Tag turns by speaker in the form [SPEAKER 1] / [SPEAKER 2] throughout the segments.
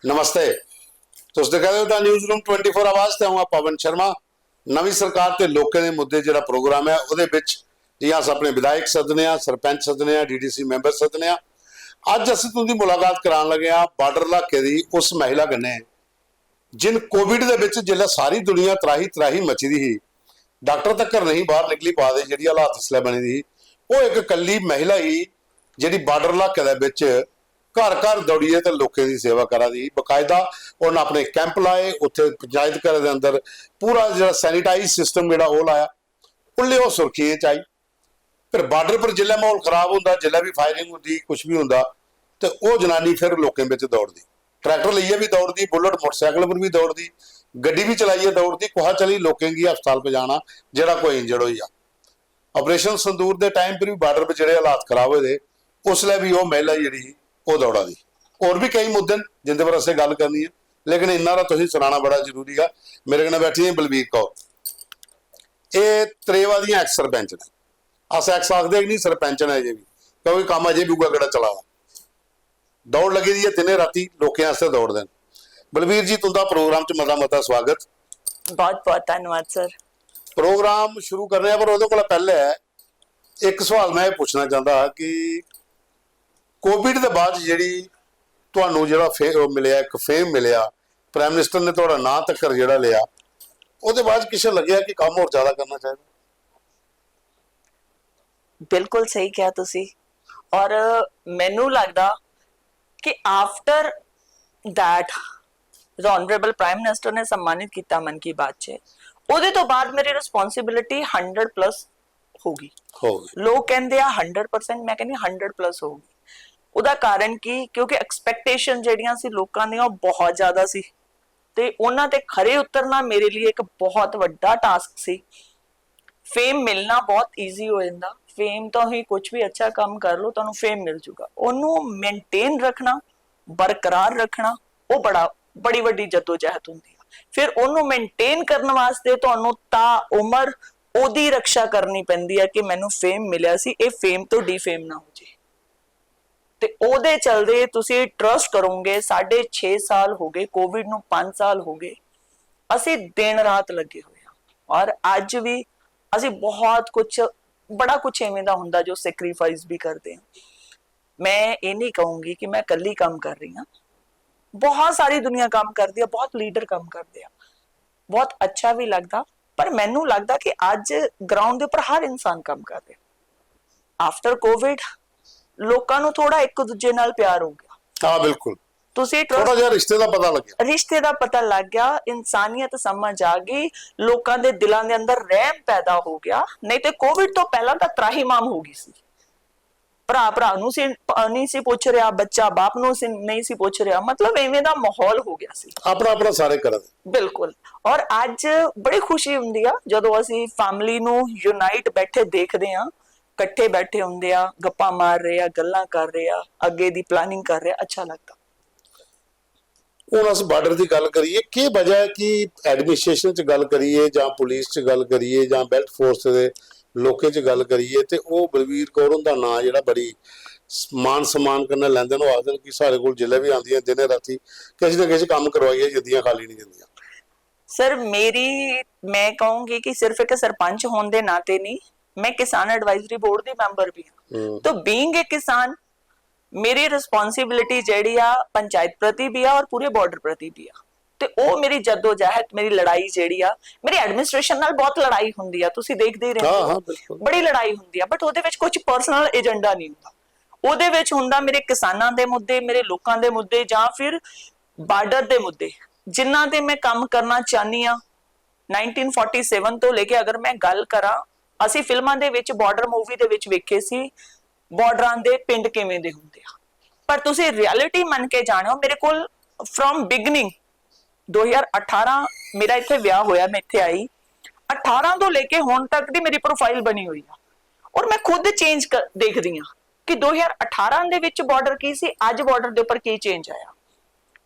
[SPEAKER 1] नमस्ते। तुसीं कह रहे हो न्यूज़ रूम 24 आवाज़ ते हूँ पवन शर्मा। नवी सरकार ते लोकें दे मुद्दे जिहड़ा प्रोग्राम है उहदे विच जियां अस अपने विधायक सदने आ, सरपंच सदने आ, डीडीसी मैंबर सदने आ। अज असीं तुहाडी मुलाकात कराउण लगे आ बार्डर इलाके दी उस महिला कन्नै जिन कोविड दे विच जिल्लै सारी दुनिया त्राही त्राही मची दी ही, डॉक्टर तक्कर नहीं बाहर निकली पा दे, जिहड़ी हालात इसलै बनी दी वो एक कल्ली महिला ही जिहड़ी बार्डर इलाके दे विच घर घर दौड़िए तो लोगों की सेवा करा दी। बकायदा उन्हें अपने कैंप लाए, उत्थे पंचायत घर के अंदर पूरा जो सैनिटाइज सिस्टम जो लाया, उल्ले वो सुर्खियें च आई। फिर बार्डर पर जिल्लै माहौल खराब होंदा, जिल्लै भी फायरिंग होंदी, कुछ भी होंदा, तो वो जनानी फिर लोगों में दौड़ती, ट्रैक्टर लाइए भी दौड़ती, बुलेट मोटरसाइकिल पर भी दौड़ती, गड्डी भी चलाइए दौड़ती, कुहा चली लोगों की हस्पताल पहुँचाना जोड़ा कोई इंजर्ड हो जा। ऑपरेशन संदूर के टाइम पर भी बार्डर पर जो हालात खराब होए उसलै भी वो महिला जी वो दौड़ा दी। और भी कई मुद्दे जिंदे पर असें गल करनी है, लेकिन इन्ना दा तुसीं सुनाना बड़ा जरूरी है। मेरे कन्नै बैठी है बलबीर कौर, ये त्रेवा दी एक्स सरपंच ने। अस एक्स आखदे नहीं, सरपंच ने अजे भी, क्योंकि काम अजे भी उगा गड़ा चला दौड़ लगी दी है दिने राती लोकें आस्ते दौड़ देन। बलबीर जी तुंदा प्रोग्राम च मता मता स्वागत।
[SPEAKER 2] बहुत बहुत धन्यवाद सर।
[SPEAKER 1] प्रोग्राम शुरू करने पर उहदे कोला पहले एक सवाल मैं पूछना चाहता कि कोविड के बाद जी तुहानू जो मिले एक फेम मिले, प्राइम मिनिस्टर ने तुहाडा नां तक जो लिया, उसके बाद किसे लगे कि काम और ज्यादा करना चाहिए?
[SPEAKER 2] बिल्कुल सही कहा तुसी। और मैनू लगता कि after that honourable prime minister ने सम्मानित किया मन की बात च, ਉਹਦੇ ਤੋਂ ਬਾਅਦ मेरी रिस्पॉन्सिबिलिटी 100+ होगी। लोग कहते हैं 100%, मैं कहनी 100+ होगी। ਉਹਦਾ ਕਾਰਨ ਕੀ, ਕਿਉਂਕਿ ਐਕਸਪੈਕਟੇਸ਼ਨ ਜਿਹੜੀਆਂ ਸੀ ਲੋਕਾਂ ਦੀਆਂ ਉਹ ਬਹੁਤ ਜ਼ਿਆਦਾ ਸੀ ਤੇ ਉਹਨਾਂ ਤੇ ਖਰੇ ਉਤਰਨਾ ਮੇਰੇ ਲਈ ਇੱਕ ਬਹੁਤ ਵੱਡਾ ਟਾਸਕ ਸੀ। ਫੇਮ ਮਿਲਣਾ ਬਹੁਤ ਈਜ਼ੀ ਹੋ ਜਾਂਦਾ, ਫੇਮ ਤੋਂ ਹੀ ਕੁਝ ਵੀ ਅੱਛਾ ਕੰਮ ਕਰ ਲਓ ਤੁਹਾਨੂੰ ਫੇਮ ਮਿਲ ਜੂਗਾ। ਉਹਨੂੰ ਮੇਨਟੇਨ ਰੱਖਣਾ, ਬਰਕਰਾਰ ਰੱਖਣਾ, ਉਹ ਬੜੀ ਵੱਡੀ ਜਦੋਜਹਿਦ ਹੁੰਦੀ ਆ। ਫਿਰ ਉਹਨੂੰ ਮੇਨਟੇਨ ਕਰਨ ਵਾਸਤੇ ਤੁਹਾਨੂੰ ਤਾ ਉਮਰ ਉਹਦੀ ਰੱਖਿਆ ਕਰਨੀ ਪੈਂਦੀ ਹੈ ਕਿ ਮੈਨੂੰ ਫੇਮ ਮਿਲਿਆ ਸੀ, ਇਹ ਫੇਮ ਤੋਂ ਡੀਫੇਮ ਨਾ ਹੋ ਜੇ। ਤੇ ਉਹਦੇ ਚਲਦੇ ਤੁਸੀਂ ਟਰਸਟ ਕਰੋਗੇ 6.5 ਸਾਲ ਹੋ ਗਏ, ਕੋਵਿਡ ਨੂੰ 5 ਸਾਲ ਹੋ ਗਏ, ਅਸੀਂ ਦਿਨ ਰਾਤ ਲੱਗੇ ਹੋਏ ਹਾਂ। ਔਰ ਅੱਜ ਵੀ ਅਸੀਂ ਬਹੁਤ ਕੁਝ ਬੜਾ ਕੁਝ ਐਵੇਂ ਦਾ ਹੁੰਦਾ ਜੋ ਸੈਕਰੀਫਾਈਸ ਵੀ ਕਰਦੇ ਹਾਂ। ਮੈਂ ਇਹ ਨਹੀਂ ਕਹੂੰਗੀ ਕਿ ਮੈਂ ਇਕੱਲੀ ਕੰਮ ਕਰ ਰਹੀ ਹਾਂ, ਬਹੁਤ ਸਾਰੀ ਦੁਨੀਆ ਕੰਮ ਕਰਦੀ ਆ, ਬਹੁਤ ਲੀਡਰ ਕੰਮ ਕਰਦੇ ਆ, ਬਹੁਤ ਅੱਛਾ ਵੀ ਲੱਗਦਾ। ਪਰ ਮੈਨੂੰ ਲੱਗਦਾ ਕਿ ਅੱਜ ਗਰਾਊਂਡ ਦੇ ਉੱਪਰ ਹਰ ਇਨਸਾਨ ਕੰਮ ਕਰ ਰਿਹਾ। ਆਫਟਰ ਕੋਵਿਡ ਲੋਕਾਂ ਨੂੰ ਥੋੜਾ ਇੱਕ ਦੂਜੇ ਨਾਲ ਪਿਆਰ ਹੋ ਗਿਆ।
[SPEAKER 1] हाँ बिल्कुल,
[SPEAKER 2] ਤੁਸੀਂ
[SPEAKER 1] थोड़ा जिहा रिश्ते का पता लग गया,
[SPEAKER 2] ਰਿਸ਼ਤੇ ਦਾ ਪਤਾ ਲੱਗ ਗਿਆ, ਇਨਸਾਨੀਅਤ ਸਮਝ ਆ ਗਈ, ਲੋਕਾਂ ਦੇ ਦਿਲਾਂ ਦੇ ਅੰਦਰ ਰਹਿਮ ਪੈਦਾ ਹੋ ਗਿਆ। ਨਹੀਂ ਤੇ ਕੋਵਿਡ ਤੋਂ ਪਹਿਲਾਂ ਤਾਂ ਤਰਾਹੀਮਾਮ ਹੋ ਗਈ ਸੀ। ਭਰਾ ਭਰਾ ਨੂੰ ਨਹੀਂ ਸੀ ਪੁੱਛ ਰਿਹਾ, ਬੱਚਾ ਬਾਪ ਨੂੰ ਨਹੀਂ ਸੀ ਪੁੱਛ ਰਿਹਾ, ਮਤਲਬ ਐਵੇਂ ਦਾ ਮਾਹੌਲ ਹੋ ਗਿਆ ਸੀ,
[SPEAKER 1] अपना अपना सारे कर
[SPEAKER 2] ਬਿਲਕੁਲ। ਔਰ ਅੱਜ ਬੜੀ ਖੁਸ਼ੀ ਹੁੰਦੀ ਆ ਜਦੋਂ ਅਸੀਂ ਫੈਮਿਲੀ ਨੂੰ ਯੂਨਾਈਟ ਬੈਠੇ ਦੇਖਦੇ ਆ, ਇਕੱਠੇ ਬੈਠੇ ਹੁੰਦੇ ਆ, ਗੱਪਾਂ ਮਾਰ ਰਹੇ ਆ, ਗੱਲਾਂ ਕਰ ਰਹੇ ਆ, ਅੱਗੇ ਦੀ ਪਲਾਨਿੰਗ ਕਰ ਰਹੇ ਆ, ਅੱਛਾ ਲੱਗਦਾ।
[SPEAKER 1] ਹੁਣ अस बार्डर की गल करिए, की वजह है कि एडमिनिस्ट्रेशन च गल करिए जां पुलिस च गल करिए जां बेल्ट फोर्स के लोकें च गल करिए, तो वो बलबीर कौर उनका नां जिहड़ा बड़ी मान सम्मान करना लैंदे ने, आखदे कि सारे कोल जिल्लै भी आंदियां दिने राती किसी ना किसी काम करवाइए, जद्दियां खाली नहीं जंदियां।
[SPEAKER 2] सर मैं कहूंगी कि सिर्फ एक सरपंच होने के नाते नहीं, मैं किसान एडवाइजरी बोर्ड की मैंबर भी हाँ। तो बीइंग ए किसान मेरी रिस्पॉन्सिबिलिटी ਜਿਹੜੀ ਆ ਪੰਚਾਇਤ ਪ੍ਰਤੀ ਵੀ ਆ ਔਰ ਪੂਰੇ ਬਾਰਡਰ ਪ੍ਰਤੀ ਵੀ ਆ। ਤੇ ਉਹ ਮੇਰੀ ਜਦੋਜਹਿਦ, ਮੇਰੀ ਲੜਾਈ ਜਿਹੜੀ ਆ, ਮੇਰੀ ਐਡਮਿਨਿਸਟ੍ਰੇਸ਼ਨ ਨਾਲ ਬਹੁਤ ਲੜਾਈ ਹੁੰਦੀ ਆ, ਤੁਸੀਂ ਦੇਖਦੇ ਹੀ ਰਹਿੰਦੇ ਹੋ, ਬੜੀ ਲੜਾਈ ਹੁੰਦੀ ਆ। ਬਟ ਉਹਦੇ ਵਿੱਚ ਕੁਝ ਪਰਸਨਲ ਏਜੰਡਾ ਨਹੀਂ ਹੁੰਦਾ, ਉਹਦੇ ਵਿੱਚ ਹੁੰਦਾ ਮੇਰੇ ਕਿਸਾਨਾਂ ਦੇ ਮੁੱਦੇ, ਮੇਰੇ ਲੋਕਾਂ ਦੇ ਮੁੱਦੇ, ਜਾਂ ਫਿਰ ਬਾਰਡਰ ਦੇ ਮੁੱਦੇ ਜਿਨ੍ਹਾਂ ਤੇ ਮੈਂ ਕੰਮ ਕਰਨਾ ਚਾਹਨੀ ਆ। 1947 ਤੋਂ ਲੈ ਕੇ ਅਗਰ ਮੈਂ ਗੱਲ ਕਰਾਂ, ਅਸੀਂ ਫਿਲਮਾਂ ਦੇ ਵਿੱਚ ਬਾਰਡਰ ਮੂਵੀ ਦੇ ਵਿੱਚ ਵੇਖੇ ਸੀ ਬਾਰਡਰਾਂ ਦੇ ਪਿੰਡ ਕਿਵੇਂ ਦੇ ਹੁੰਦੇ ਆ, ਪਰ ਤੁਸੀਂ ਰਿਐਲਿਟੀ ਮੰਨ ਕੇ ਜਾਣੋ, ਮੇਰੇ ਕੋਲ ਫਰੋਮ ਬਿਗਨਿੰਗ 2018 ਮੇਰਾ ਇੱਥੇ ਵਿਆਹ ਹੋਇਆ, ਮੈਂ ਇੱਥੇ ਆਈ, 18 ਤੋਂ ਲੈ ਕੇ ਹੁਣ ਤੱਕ ਦੀ ਮੇਰੀ ਪ੍ਰੋਫਾਈਲ ਬਣੀ ਹੋਈ ਆ। ਔਰ ਮੈਂ ਖੁਦ ਚੇਂਜ ਦੇਖਦੀ ਆ ਕਿ 2018 ਦੇ ਵਿੱਚ ਬਾਰਡਰ ਕੀ ਸੀ, ਅੱਜ ਬਾਰਡਰ ਦੇ ਉੱਪਰ ਕੀ ਚੇਂਜ ਆਇਆ,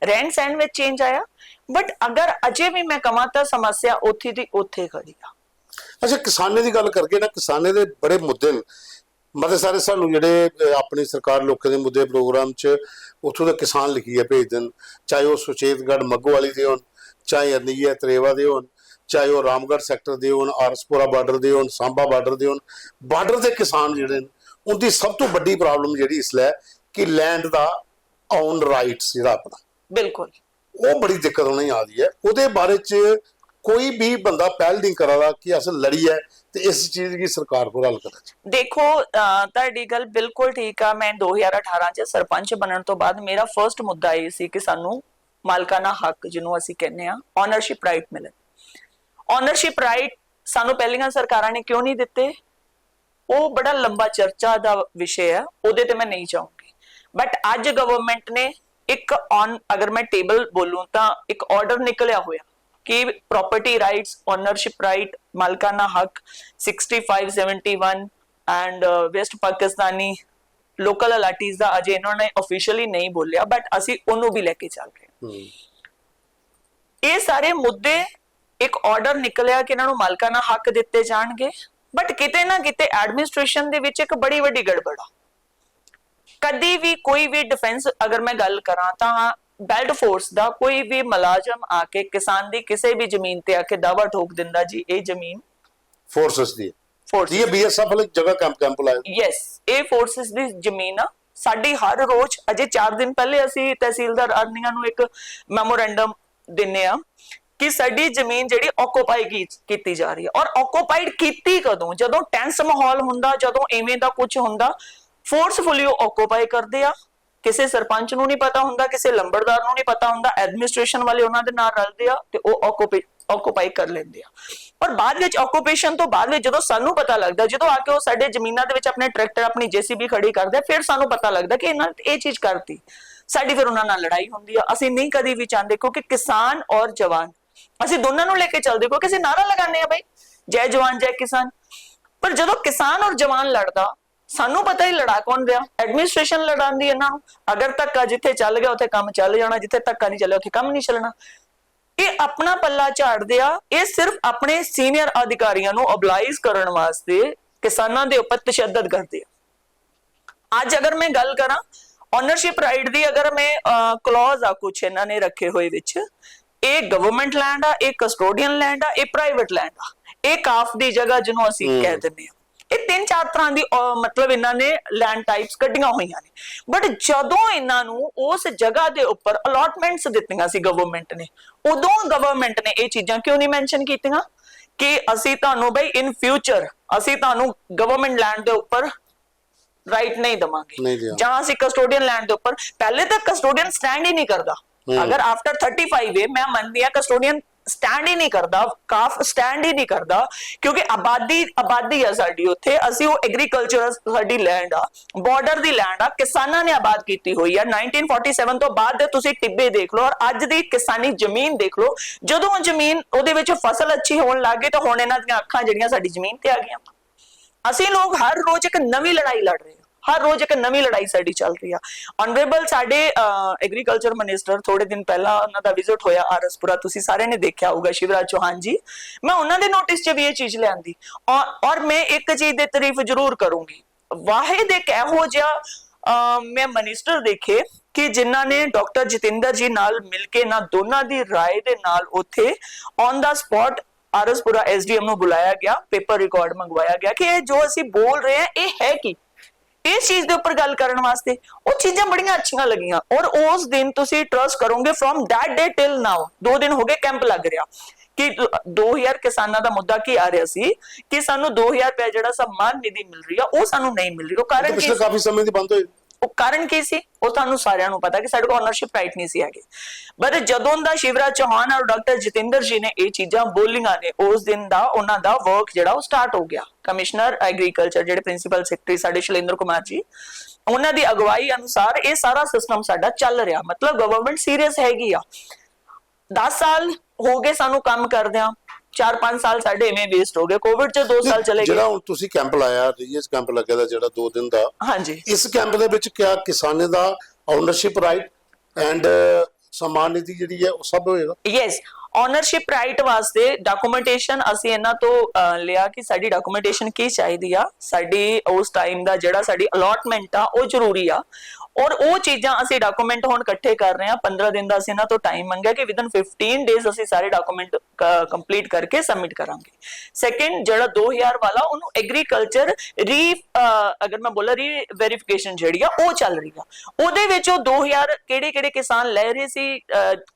[SPEAKER 2] ਰਹਿਣ ਸਹਿਣ ਵਿੱਚ ਚੇਂਜ ਆਇਆ। ਬਟ ਅਗਰ ਅਜੇ ਵੀ ਮੈਂ ਕਹਾਂ ਤਾਂ ਸਮੱਸਿਆ ਉੱਥੇ ਦੀ ਉੱਥੇ ਖੜੀ ਆ।
[SPEAKER 1] अच्छा, किसाने की गल करके ना, किसाने के बड़े मुद्दे ਮਤੇ ਸਾਰੇ ਸਾਨੂੰ ਜਿਹੜੇ ਆਪਣੀ ਸਰਕਾਰ ਲੋਕਾਂ ਦੇ ਮੁੱਦੇ ਪ੍ਰੋਗਰਾਮ 'ਚ ਉੱਥੋਂ ਦੇ ਕਿਸਾਨ ਲਿਖੀ ਹੈ ਭੇਜ ਦੇਣ, ਚਾਹੇ ਉਹ ਸੁਚੇਤਗੜ੍ਹ ਮੱਗੋਵਾਲੀ ਦੇ ਹੋਣ, ਚਾਹੇ ਅਰਨੀਆ ਤਰੇਵਾ ਦੇ ਹੋਣ, ਚਾਹੇ ਉਹ ਰਾਮਗੜ੍ਹ ਸੈਕਟਰ ਦੇ ਹੋਣ, ਆਰਸਪੁਰਾ ਬਾਰਡਰ ਦੇ ਹੋਣ, ਸਾਂਬਾ ਬਾਰਡਰ ਦੇ ਹੋਣ। ਬਾਰਡਰ ਦੇ ਕਿਸਾਨ ਜਿਹੜੇ ਨੇ ਉਹਦੀ ਸਭ ਤੋਂ ਵੱਡੀ ਪ੍ਰੋਬਲਮ ਜਿਹੜੀ ਇਸ ਲਈ ਕਿ ਲੈਂਡ ਦਾ ਓਨ ਰਾਈਟਸ ਜਿਹੜਾ ਆਪਣਾ
[SPEAKER 2] ਬਿਲਕੁਲ
[SPEAKER 1] ਉਹ ਬੜੀ ਦਿੱਕਤ ਹੋਣੀ ਆ ਰਹੀ ਹੈ। ਉਹਦੇ ਬਾਰੇ 'ਚ ਕੋਈ ਵੀ ਬੰਦਾ ਪਹਿਲ ਨਹੀਂ ਕਰਾਦਾ ਕਿ ਅਸਲ ਲੜੀ ਹੈ ਤੇ ਇਸ ਚੀਜ਼ ਦੀ ਸਰਕਾਰ ਕੋਲ ਹੱਲ ਕਰੇ।
[SPEAKER 2] ਦੇਖੋ ਤੁਹਾਡੀ ਗੱਲ ਬਿਲਕੁਲ ਠੀਕ ਆ। ਮੈਂ 2018 ਚ ਸਰਪੰਚ ਬਣਨ ਤੋਂ ਬਾਅਦ ਮੇਰਾ ਫਰਸਟ ਮੁੱਦਾ ਇਹ ਸੀ ਕਿ ਸਾਨੂੰ ਮਾਲਕਾਨਾ ਹੱਕ ਜਿਹਨੂੰ ਅਸੀਂ ਕਹਿੰਦੇ ਆ ਓਨਰਸ਼ਿਪ ਰਾਈਟ ਮਿਲੇ। ਓਨਰਸ਼ਿਪ ਰਾਈਟ ਸਾਨੂੰ ਪਹਿਲੀਆਂ ਸਰਕਾਰਾਂ ਨੇ ਕਿਉਂ ਨਹੀਂ ਦਿੱਤੇ, ਉਹ ਬੜਾ ਲੰਬਾ ਚਰਚਾ ਦਾ ਵਿਸ਼ੇ ਹੈ, ਉਹਦੇ ਤੇ ਮੈਂ ਨਹੀਂ ਜਾਊਂਗੀ। ਬਟ ਅੱਜ ਗਵਰਨਮੈਂਟ ਨੇ ਇੱਕ ਅਗਰ ਮੈਂ ਟੇਬਲ ਬੋਲੂੰ ਤਾਂ ਇੱਕ ਆਰਡਰ ਨਿਕਲਿਆ ਹੋਇਆ ਕਿ ਪ੍ਰੋਪਰਟੀ ਰਾਈਟਸ, ਓਨਰਸ਼ਿਪ ਰਾਈਟ, ਮਾਲਕਾਨਾ ਹੱਕ 65, 71 ਐਂਡ ਵੈਸਟ ਪਾਕਿਸਤਾਨੀ ਲੋਕਲ ਅਲਾਟੀਜ਼ ਦਾ ਅਜੇ ਇਹਨਾਂ ਨੇ ਆਫੀਸ਼ੀਅਲੀ ਨਹੀਂ ਬੋਲਿਆ, ਬਟ ਅਸੀਂ ਉਹਨੂੰ ਵੀ ਲੈ ਕੇ ਚੱਲ ਰਹੇ ਹਾਂ। ਇਹ ਸਾਰੇ ਮੁੱਦੇ ਇੱਕ ਆਰਡਰ ਨਿਕਲਿਆ ਕਿ ਇਹਨਾਂ ਨੂੰ ਮਾਲਕਾਨਾ ਹੱਕ ਦਿੱਤੇ ਜਾਣਗੇ, ਬਟ ਕਿਤੇ ਨਾ ਕਿਤੇ ਐਡਮਿਨਿਸਟ੍ਰੇਸ਼ਨ ਦੇ ਵਿੱਚ ਇੱਕ ਬੜੀ ਵੱਡੀ ਗੜਬੜ ਆ। ਕਦੀ ਵੀ ਕੋਈ ਵੀ ਡਿਫੈਂਸ ਅਗਰ ਮੈਂ ਗੱਲ ਕਰਾਂ ਤਾਂ ਬੈਲਟ ਫੋਰਸ ਦਾ ਕੋਈ ਵੀ ਮੁਲਾਜ਼ਮ ਆ ਕੇ ਕਿਸਾਨ ਦੀ ਕਿਸੇ ਵੀ ਜ਼ਮੀਨ ਤੇ ਆ ਕੇ ਦਾਵਾ ਠੋਕ ਦਿੰਦਾ ਜੀ ਇਹ ਜ਼ਮੀਨ
[SPEAKER 1] ਫੋਰਸਸ ਦੀ ਇਹ ਬੀਐਸਐਫ ਵਾਲੀ ਜਗ੍ਹਾ ਕੈਂਪ ਲਾਇਆ।
[SPEAKER 2] ਯੈਸ, ਇਹ ਫੋਰਸਸ ਦੀ ਜ਼ਮੀਨ ਆ ਸਾਡੀ। ਹਰ ਰੋਜ਼ ਅਜੇ 4 ਦਿਨ ਪਹਿਲੇ ਅਸੀਂ ਤਹਿਸੀਲਦਾਰ ਅਰਨੀਆਂ ਨੂੰ ਇੱਕ ਮੈਮੋਰੈਂਡਮ ਦਿੰਨੇ ਆ ਕਿ ਸਾਡੀ ਜ਼ਮੀਨ ਜਿਹੜੀ ਆਕੂਪਾਈ ਕੀਤੀ ਜਾ ਰਹੀ ਹੈ। ਔਰ ਆਕੂਪਾਈਡ ਕੀਤੀ ਕਦੋਂ? ਜਦੋਂ ਟੈਂਸ ਮਾਹੌਲ ਹੁੰਦਾ, ਜਦੋਂ ਐਵੇਂ ਦਾ ਕੁਝ ਹੁੰਦਾ, ਫੋਰਸਫੁਲੀ ਉਹ ਆਕੂਪਾਈ ਕਰਦੇ ਆ। ਕਿਸੇ ਸਰਪੰਚ ਨੂੰ ਨਹੀਂ ਪਤਾ ਹੁੰਦਾ, ਕਿਸੇ ਲੰਬੜਦਾਰ ਨੂੰ ਨਹੀਂ ਪਤਾ ਹੁੰਦਾ, ਐਡਮਿਨਿਸਟ੍ਰੇਸ਼ਨ ਵਾਲੇ ਉਹਨਾਂ ਦੇ ਨਾਲ ਰਲਦੇ ਆ ਤੇ ਉਹ ਆਕੂਪਾਈ ਕਰ ਲੈਂਦੇ ਆ। ਔਰ ਬਾਅਦ ਵਿੱਚ ਆਕੂਪੇਸ਼ਨ ਤੋਂ ਬਾਅਦ ਵਿੱਚ ਜਦੋਂ ਸਾਨੂੰ ਪਤਾ ਲੱਗਦਾ, ਜਦੋਂ ਆ ਕੇ ਉਹ ਸਾਡੇ ਜ਼ਮੀਨਾਂ ਦੇ ਵਿੱਚ ਆਪਣੇ ਟਰੈਕਟਰ, ਆਪਣੀ ਜੇਸੀਬੀ ਖੜੀ ਕਰਦੇ, ਫਿਰ ਸਾਨੂੰ ਪਤਾ ਲੱਗਦਾ ਕਿ ਇਹਨਾਂ ਨੇ ਇਹ ਚੀਜ਼ ਕਰਤੀ। ਸਾਡੀ ਫਿਰ ਉਹਨਾਂ ਨਾਲ ਲੜਾਈ ਹੁੰਦੀ ਆ। ਅਸੀਂ ਨਹੀਂ ਕਦੀ ਵੀ ਚਾਹੁੰਦੇ, ਕਿਉਂਕਿ ਕਿਸਾਨ ਔਰ ਜਵਾਨ ਅਸੀਂ ਦੋਨਾਂ ਨੂੰ ਲੈ ਕੇ ਚੱਲਦੇ, ਕਿਉਂਕਿ ਅਸੀਂ ਨਾਰਾ ਲਗਾਉਂਦੇ ਆ ਬਈ ਜੈ ਜਵਾਨ ਜੈ ਕਿਸਾਨ। ਪਰ ਜਦੋਂ ਕਿਸਾਨ ਔਰ ਜਵਾਨ ਲੜਦਾ, ਸਾਨੂੰ ਪਤਾ ਹੀ ਲੜਾ ਕੌਣ ਦਿਆ? ਐਡਮਿਨਿਸਟ੍ਰੇਸ਼ਨ ਲੜਾਉਂਦੀ ਇਹਨਾਂ ਨੂੰ। ਅਗਰ ਧੱਕਾ ਜਿੱਥੇ ਚੱਲ ਗਿਆ ਉੱਥੇ ਕੰਮ ਚੱਲ ਜਾਣਾ, ਜਿੱਥੇ ਧੱਕਾ ਨਹੀਂ ਚੱਲਿਆ ਉੱਥੇ ਕੰਮ ਨਹੀਂ ਚੱਲਣਾ। ਇਹ ਆਪਣਾ ਪੱਲਾ ਝਾੜਦੇ ਆ। ਇਹ ਸਿਰਫ ਆਪਣੇ ਸੀਨੀਅਰ ਅਧਿਕਾਰੀਆਂ ਨੂੰ ਓਬਲਾਈਜ਼ ਕਰਨ ਵਾਸਤੇ ਕਿਸਾਨਾਂ ਦੇ ਉੱਪਰ ਤਸ਼ੱਦਦ ਕਰਦੇ ਆ। ਅੱਜ ਅਗਰ ਮੈਂ ਗੱਲ ਕਰਾਂ ਓਨਰਸ਼ਿਪ ਰਾਈਟ ਦੀ, ਅਗਰ ਮੈਂ ਕਲੌਜ਼ ਆ ਕੁਛ ਇਹਨਾਂ ਨੇ ਰੱਖੇ ਹੋਏ ਵਿੱਚ, ਇਹ ਗਵਰਨਮੈਂਟ ਲੈਂਡ ਆ, ਇਹ ਕਸਟੋਡੀਅਨ ਲੈਂਡ ਆ, ਇਹ ਪ੍ਰਾਈਵੇਟ ਲੈਂਡ ਆ, ਇਹ ਕਾਫ ਦੀ ਜਗ੍ਹਾ ਜਿਹਨੂੰ ਅਸੀਂ ਕਹਿ ਦਿੰਦੇ ਆ। ਇਹ 3-4 ਤਰ੍ਹਾਂ ਦੀ ਮਤਲਬ ਇਹਨਾਂ ਨੇ ਲੈਂਡ ਟਾਈਪਸ ਕੱਢੀਆਂ ਹੋਈਆਂ ਨੇ। ਬਟ ਜਦੋਂ ਇਹਨਾਂ ਨੂੰ ਉਸ ਜਗ੍ਹਾ ਦੇ ਉੱਪਰ ਅਲਾਟਮੈਂਟਸ ਦਿੱਤੀਆਂ ਸੀ ਗਵਰਨਮੈਂਟ ਨੇ, ਉਦੋਂ ਗਵਰਨਮੈਂਟ ਨੇ ਇਹ ਚੀਜ਼ਾਂ ਕਿਉਂ ਨਹੀਂ ਮੈਂਸ਼ਨ ਕੀਤੀਆਂ ਕਿ ਅਸੀਂ ਤੁਹਾਨੂੰ ਬਈ ਇਨ ਫਿਊਚਰ ਅਸੀਂ ਤੁਹਾਨੂੰ ਗਵਰਨਮੈਂਟ ਲੈਂਡ ਦੇ ਉੱਪਰ ਰਾਈਟ ਨਹੀਂ ਦਵਾਂਗੇ, ਜਾਂ ਅਸੀਂ ਕਸਟੋਡੀਅਨ ਲੈਂਡ ਦੇ ਉੱਪਰ। ਪਹਿਲੇ ਤਾਂ ਕਸਟੋਡੀਅਨ ਸਟੈਂਡ ਹੀ ਨਹੀਂ ਕਰਦਾ। ਅਗਰ ਆਫਟਰ 35 ਏ ਮੈਂ ਮੰਨਦੀ ਆ ਕਸਟੋਡੀਅਨ ਸਟੈਂਡ ਹੀ ਨਹੀਂ ਕਰਦਾ, ਕਾਫ ਸਟੈਂਡ ਹੀ ਨਹੀਂ ਕਰਦਾ, ਕਿਉਂਕਿ ਆਬਾਦੀ ਆ ਸਾਡੀ ਉੱਥੇ। ਅਸੀਂ ਉਹ ਐਗਰੀਕਲਚਰ ਸਾਡੀ ਲੈਂਡ ਆ, ਬਾਰਡਰ ਦੀ ਲੈਂਡ ਆ, ਕਿਸਾਨਾਂ ਨੇ ਆਬਾਦ ਕੀਤੀ ਹੋਈ ਆ। 1947 ਤੋਂ ਬਾਅਦ ਦੇ ਤੁਸੀਂ ਟਿੱਬੇ ਦੇਖ ਲਓ ਔਰ ਅੱਜ ਦੀ ਕਿਸਾਨੀ ਜ਼ਮੀਨ ਦੇਖ ਲਓ। ਜਦੋਂ ਜ਼ਮੀਨ ਉਹਦੇ ਵਿੱਚ ਫਸਲ ਅੱਛੀ ਹੋਣ ਲੱਗ ਗਈ ਤਾਂ ਹੁਣ ਇਹਨਾਂ ਦੀਆਂ ਅੱਖਾਂ ਜਿਹੜੀਆਂ ਸਾਡੀ ਜ਼ਮੀਨ ਤੇ ਆ ਗਈਆਂ। ਅਸੀਂ ਲੋਕ ਹਰ ਰੋਜ਼ ਇੱਕ ਨਵੀਂ ਲੜਾਈ ਲੜ ਰਹੇ ਹਾਂ, ਹਰ ਰੋਜ਼ ਇੱਕ ਨਵੀਂ ਲੜਾਈ ਸਾਡੀ ਚੱਲ ਰਹੀ ਆ। ਆਨਰੇਬਲ ਸਾਡੇ ਐਗਰੀਕਲਚਰ ਮਿਨਿਸਟਰ ਥੋੜੇ ਦਿਨ ਪਹਿਲਾਂ ਉਹਨਾਂ ਦਾ ਵਿਜ਼ਿਟ ਹੋਇਆ ਆਰਸਪੁਰਾ, ਤੁਸੀਂ ਸਾਰਿਆਂ ਨੇ ਦੇਖਿਆ ਹੋਊਗਾ, ਸ਼ਿਵਰਾਜ ਚੌਹਾਨ ਜੀ। ਮੈਂ ਉਹਨਾਂ ਦੇ ਨੋਟਿਸ 'ਚ ਵੀ ਇਹ ਚੀਜ਼ ਲਿਆਂਦੀ ਔਰ ਮੈਂ ਇੱਕ ਚੀਜ਼ ਦੀ ਤਾਰੀਫ ਜ਼ਰੂਰ ਕਰੂੰਗੀ। ਵਾਹਿਦ ਇੱਕ ਇਹੋ ਜਿਹਾ ਮੈਂ ਮਿਨਿਸਟਰ ਦੇਖੇ ਕਿ ਜਿਨ੍ਹਾਂ ਨੇ ਡਾਕਟਰ ਜਤਿੰਦਰ ਜੀ ਨਾਲ ਮਿਲ ਕੇ ਨਾ ਦੋਨਾਂ ਦੀ ਰਾਏ ਦੇ ਨਾਲ ਉੱਥੇ ਔਨ ਦਾ ਸਪੌਟ ਆਰਸਪੁਰਾ ਐਸਡੀਐਮ ਨੂੰ ਬੁਲਾਇਆ ਗਿਆ, ਪੇਪਰ ਰਿਕਾਰਡ ਮੰਗਵਾਇਆ ਗਿਆ ਕਿ ਇਹ ਜੋ ਅਸੀਂ ਬੋਲ ਰਹੇ ਹਾਂ ਇਹ ਹੈ ਕੀ, ਇਸ ਚੀਜ਼ ਦੇ ਉੱਪਰ ਗੱਲ ਕਰਨ ਵਾਸਤੇ। ਉਹ ਚੀਜ਼ਾਂ ਬੜੀਆਂ ਅੱਛੀਆਂ ਲੱਗੀਆਂ ਔਰ ਉਸ ਦਿਨ ਤੁਸੀਂ ਟਰਸਟ ਕਰੋਗੇ ਫਰੋਮ ਦੈਟ ਡੇ ਟਿਲ ਨਾਓ 2 ਦਿਨ ਹੋ ਗਏ ਕੈਂਪ ਲੱਗ ਰਿਹਾ ਕਿ 2000 ਕਿਸਾਨਾਂ ਦਾ ਮੁੱਦਾ ਕੀ ਆ ਰਿਹਾ ਸੀ ਕਿ ਸਾਨੂੰ 2000 ਰੁਪਏ ਜਿਹੜਾ ਸਨਮਾਨ ਨਿਧੀ ਮਿਲ ਰਹੀ ਆ ਉਹ ਸਾਨੂੰ ਨਹੀਂ ਮਿਲ ਰਹੀ। ਉਹ ਕਾਰਨ ਕੀ?
[SPEAKER 1] ਕਾਫੀ ਸਮੇਂ ਦੀ ਬੰਦ ਹੋਈ।
[SPEAKER 2] ਉਹ ਕਾਰਨ ਕੀ ਸੀ? ਉਹ ਤੁਹਾਨੂੰ ਸਾਰਿਆਂ ਨੂੰ ਪਤਾ ਕਿ ਸਾਡੇ ਕੋਲ ਓਨਰਸ਼ਿਪ ਰਾਈਟ ਨਹੀਂ ਸੀ ਹੈਗੇ। ਬਟ ਜਦੋਂ ਦਾ ਸ਼ਿਵਰਾਜ ਚੌਹਾਨ ਔਰ ਡਾਕਟਰ ਜਤਿੰਦਰ ਜੀ ਨੇ ਇਹ ਚੀਜ਼ਾਂ ਬੋਲੀਆਂ ਨੇ, ਉਸ ਦਿਨ ਦਾ ਉਹਨਾਂ ਦਾ ਵਰਕ ਜਿਹੜਾ ਉਹ ਸਟਾਰਟ ਹੋ ਗਿਆ। ਕਮਿਸ਼ਨਰ ਐਗਰੀਕਲਚਰ ਜਿਹੜੇ ਪ੍ਰਿੰਸੀਪਲ ਸੈਕਟਰੀ ਸਾਡੇ ਸ਼ੈਲੇਂਦਰ ਕੁਮਾਰ ਜੀ, ਉਹਨਾਂ ਦੀ ਅਗਵਾਈ ਅਨੁਸਾਰ ਇਹ ਸਾਰਾ ਸਿਸਟਮ ਸਾਡਾ ਚੱਲ ਰਿਹਾ। ਮਤਲਬ ਗਵਰਨਮੈਂਟ ਸੀਰੀਅਸ ਹੈਗੀ ਆ। 10 ਸਾਲ ਹੋ ਗਏ ਸਾਨੂੰ ਕੰਮ ਕਰਦਿਆਂ, 4-5 ਸਾਲ ਸਾਡੇ ਐਵੇਂ ਵੇਸਟ ਹੋ ਗਏ। ਕੋਵਿਡ 'ਚ 2 ਸਾਲ ਚਲੇ ਗਏ। ਜਿਹੜਾ
[SPEAKER 1] ਹੁਣ ਤੁਸੀਂ ਕੈਂਪ ਲਾਇਆ, ਰੀਅਸ ਕੈਂਪ ਲੱਗਿਆ ਦਾ ਜਿਹੜਾ 2 ਦਿਨ ਦਾ,
[SPEAKER 2] ਹਾਂਜੀ,
[SPEAKER 1] ਇਸ ਕੈਂਪ ਦੇ ਵਿੱਚ ਕਿਆ ਕਿਸਾਨਾਂ ਦਾ ਓਨਰਸ਼ਿਪ ਰਾਈਟ ਐਂਡ ਸਨਮਾਨ ਨਿਧੀ ਜਿਹੜੀ ਹੈ ਉਹ ਸਭ ਹੋਏਗਾ?
[SPEAKER 2] ਯੈਸ, ਓਨਰਸ਼ਿਪ ਰਾਈਟ ਵਾਸਤੇ ਡਾਕੂਮੈਂਟੇਸ਼ਨ ਅਸੀਂ ਇਹਨਾਂ ਤੋਂ ਲਿਆ ਕਿ ਸਾਡੀ ਡਾਕੂਮੈਂਟੇਸ਼ਨ ਕੀ ਚਾਹੀਦੀ ਆ, ਸਾਡੀ ਉਸ ਟਾਈਮ ਦਾ ਜਿਹੜਾ ਸਾਡੀ ਅਲਾਟਮੈਂਟ ਆ ਉਹ ਜ਼ਰੂਰੀ ਆ, ਔਰ ਉਹ ਚੀਜ਼ਾਂ ਅਸੀਂ ਡਾਕੂਮੈਂਟ ਹੁਣ ਇਕੱਠੇ ਕਰ ਰਹੇ ਹਾਂ। 15 ਦਿਨ ਦਾ ਅਸੀਂ ਇਹਨਾਂ ਤੋਂ ਟਾਈਮ ਮੰਗਿਆ ਕਿ ਵਿਦਨ 15 ਡੇਜ਼ ਅਸੀਂ ਸਾਰੇ ਡਾਕੂਮੈਂਟ ਕੰਪਲੀਟ ਕਰਕੇ ਸਬਮਿਟ ਕਰਾਂਗੇ। ਸੈਕਿੰਡ ਜਿਹੜਾ 2000 ਵਾਲਾ ਉਹਨੂੰ ਐਗਰੀਕਲਚਰ ਅਗਰ ਮੈਂ ਬੋਲਾਂ ਰੀ ਵੈਰੀਫਿਕੇਸ਼ਨ ਜਿਹੜੀ ਆ ਉਹ ਚੱਲ ਰਹੀ ਆ, ਉਹਦੇ ਵਿੱਚ ਉਹ 2000 ਕਿਹੜੇ ਕਿਸਾਨ ਲੈ ਰਹੇ ਸੀ,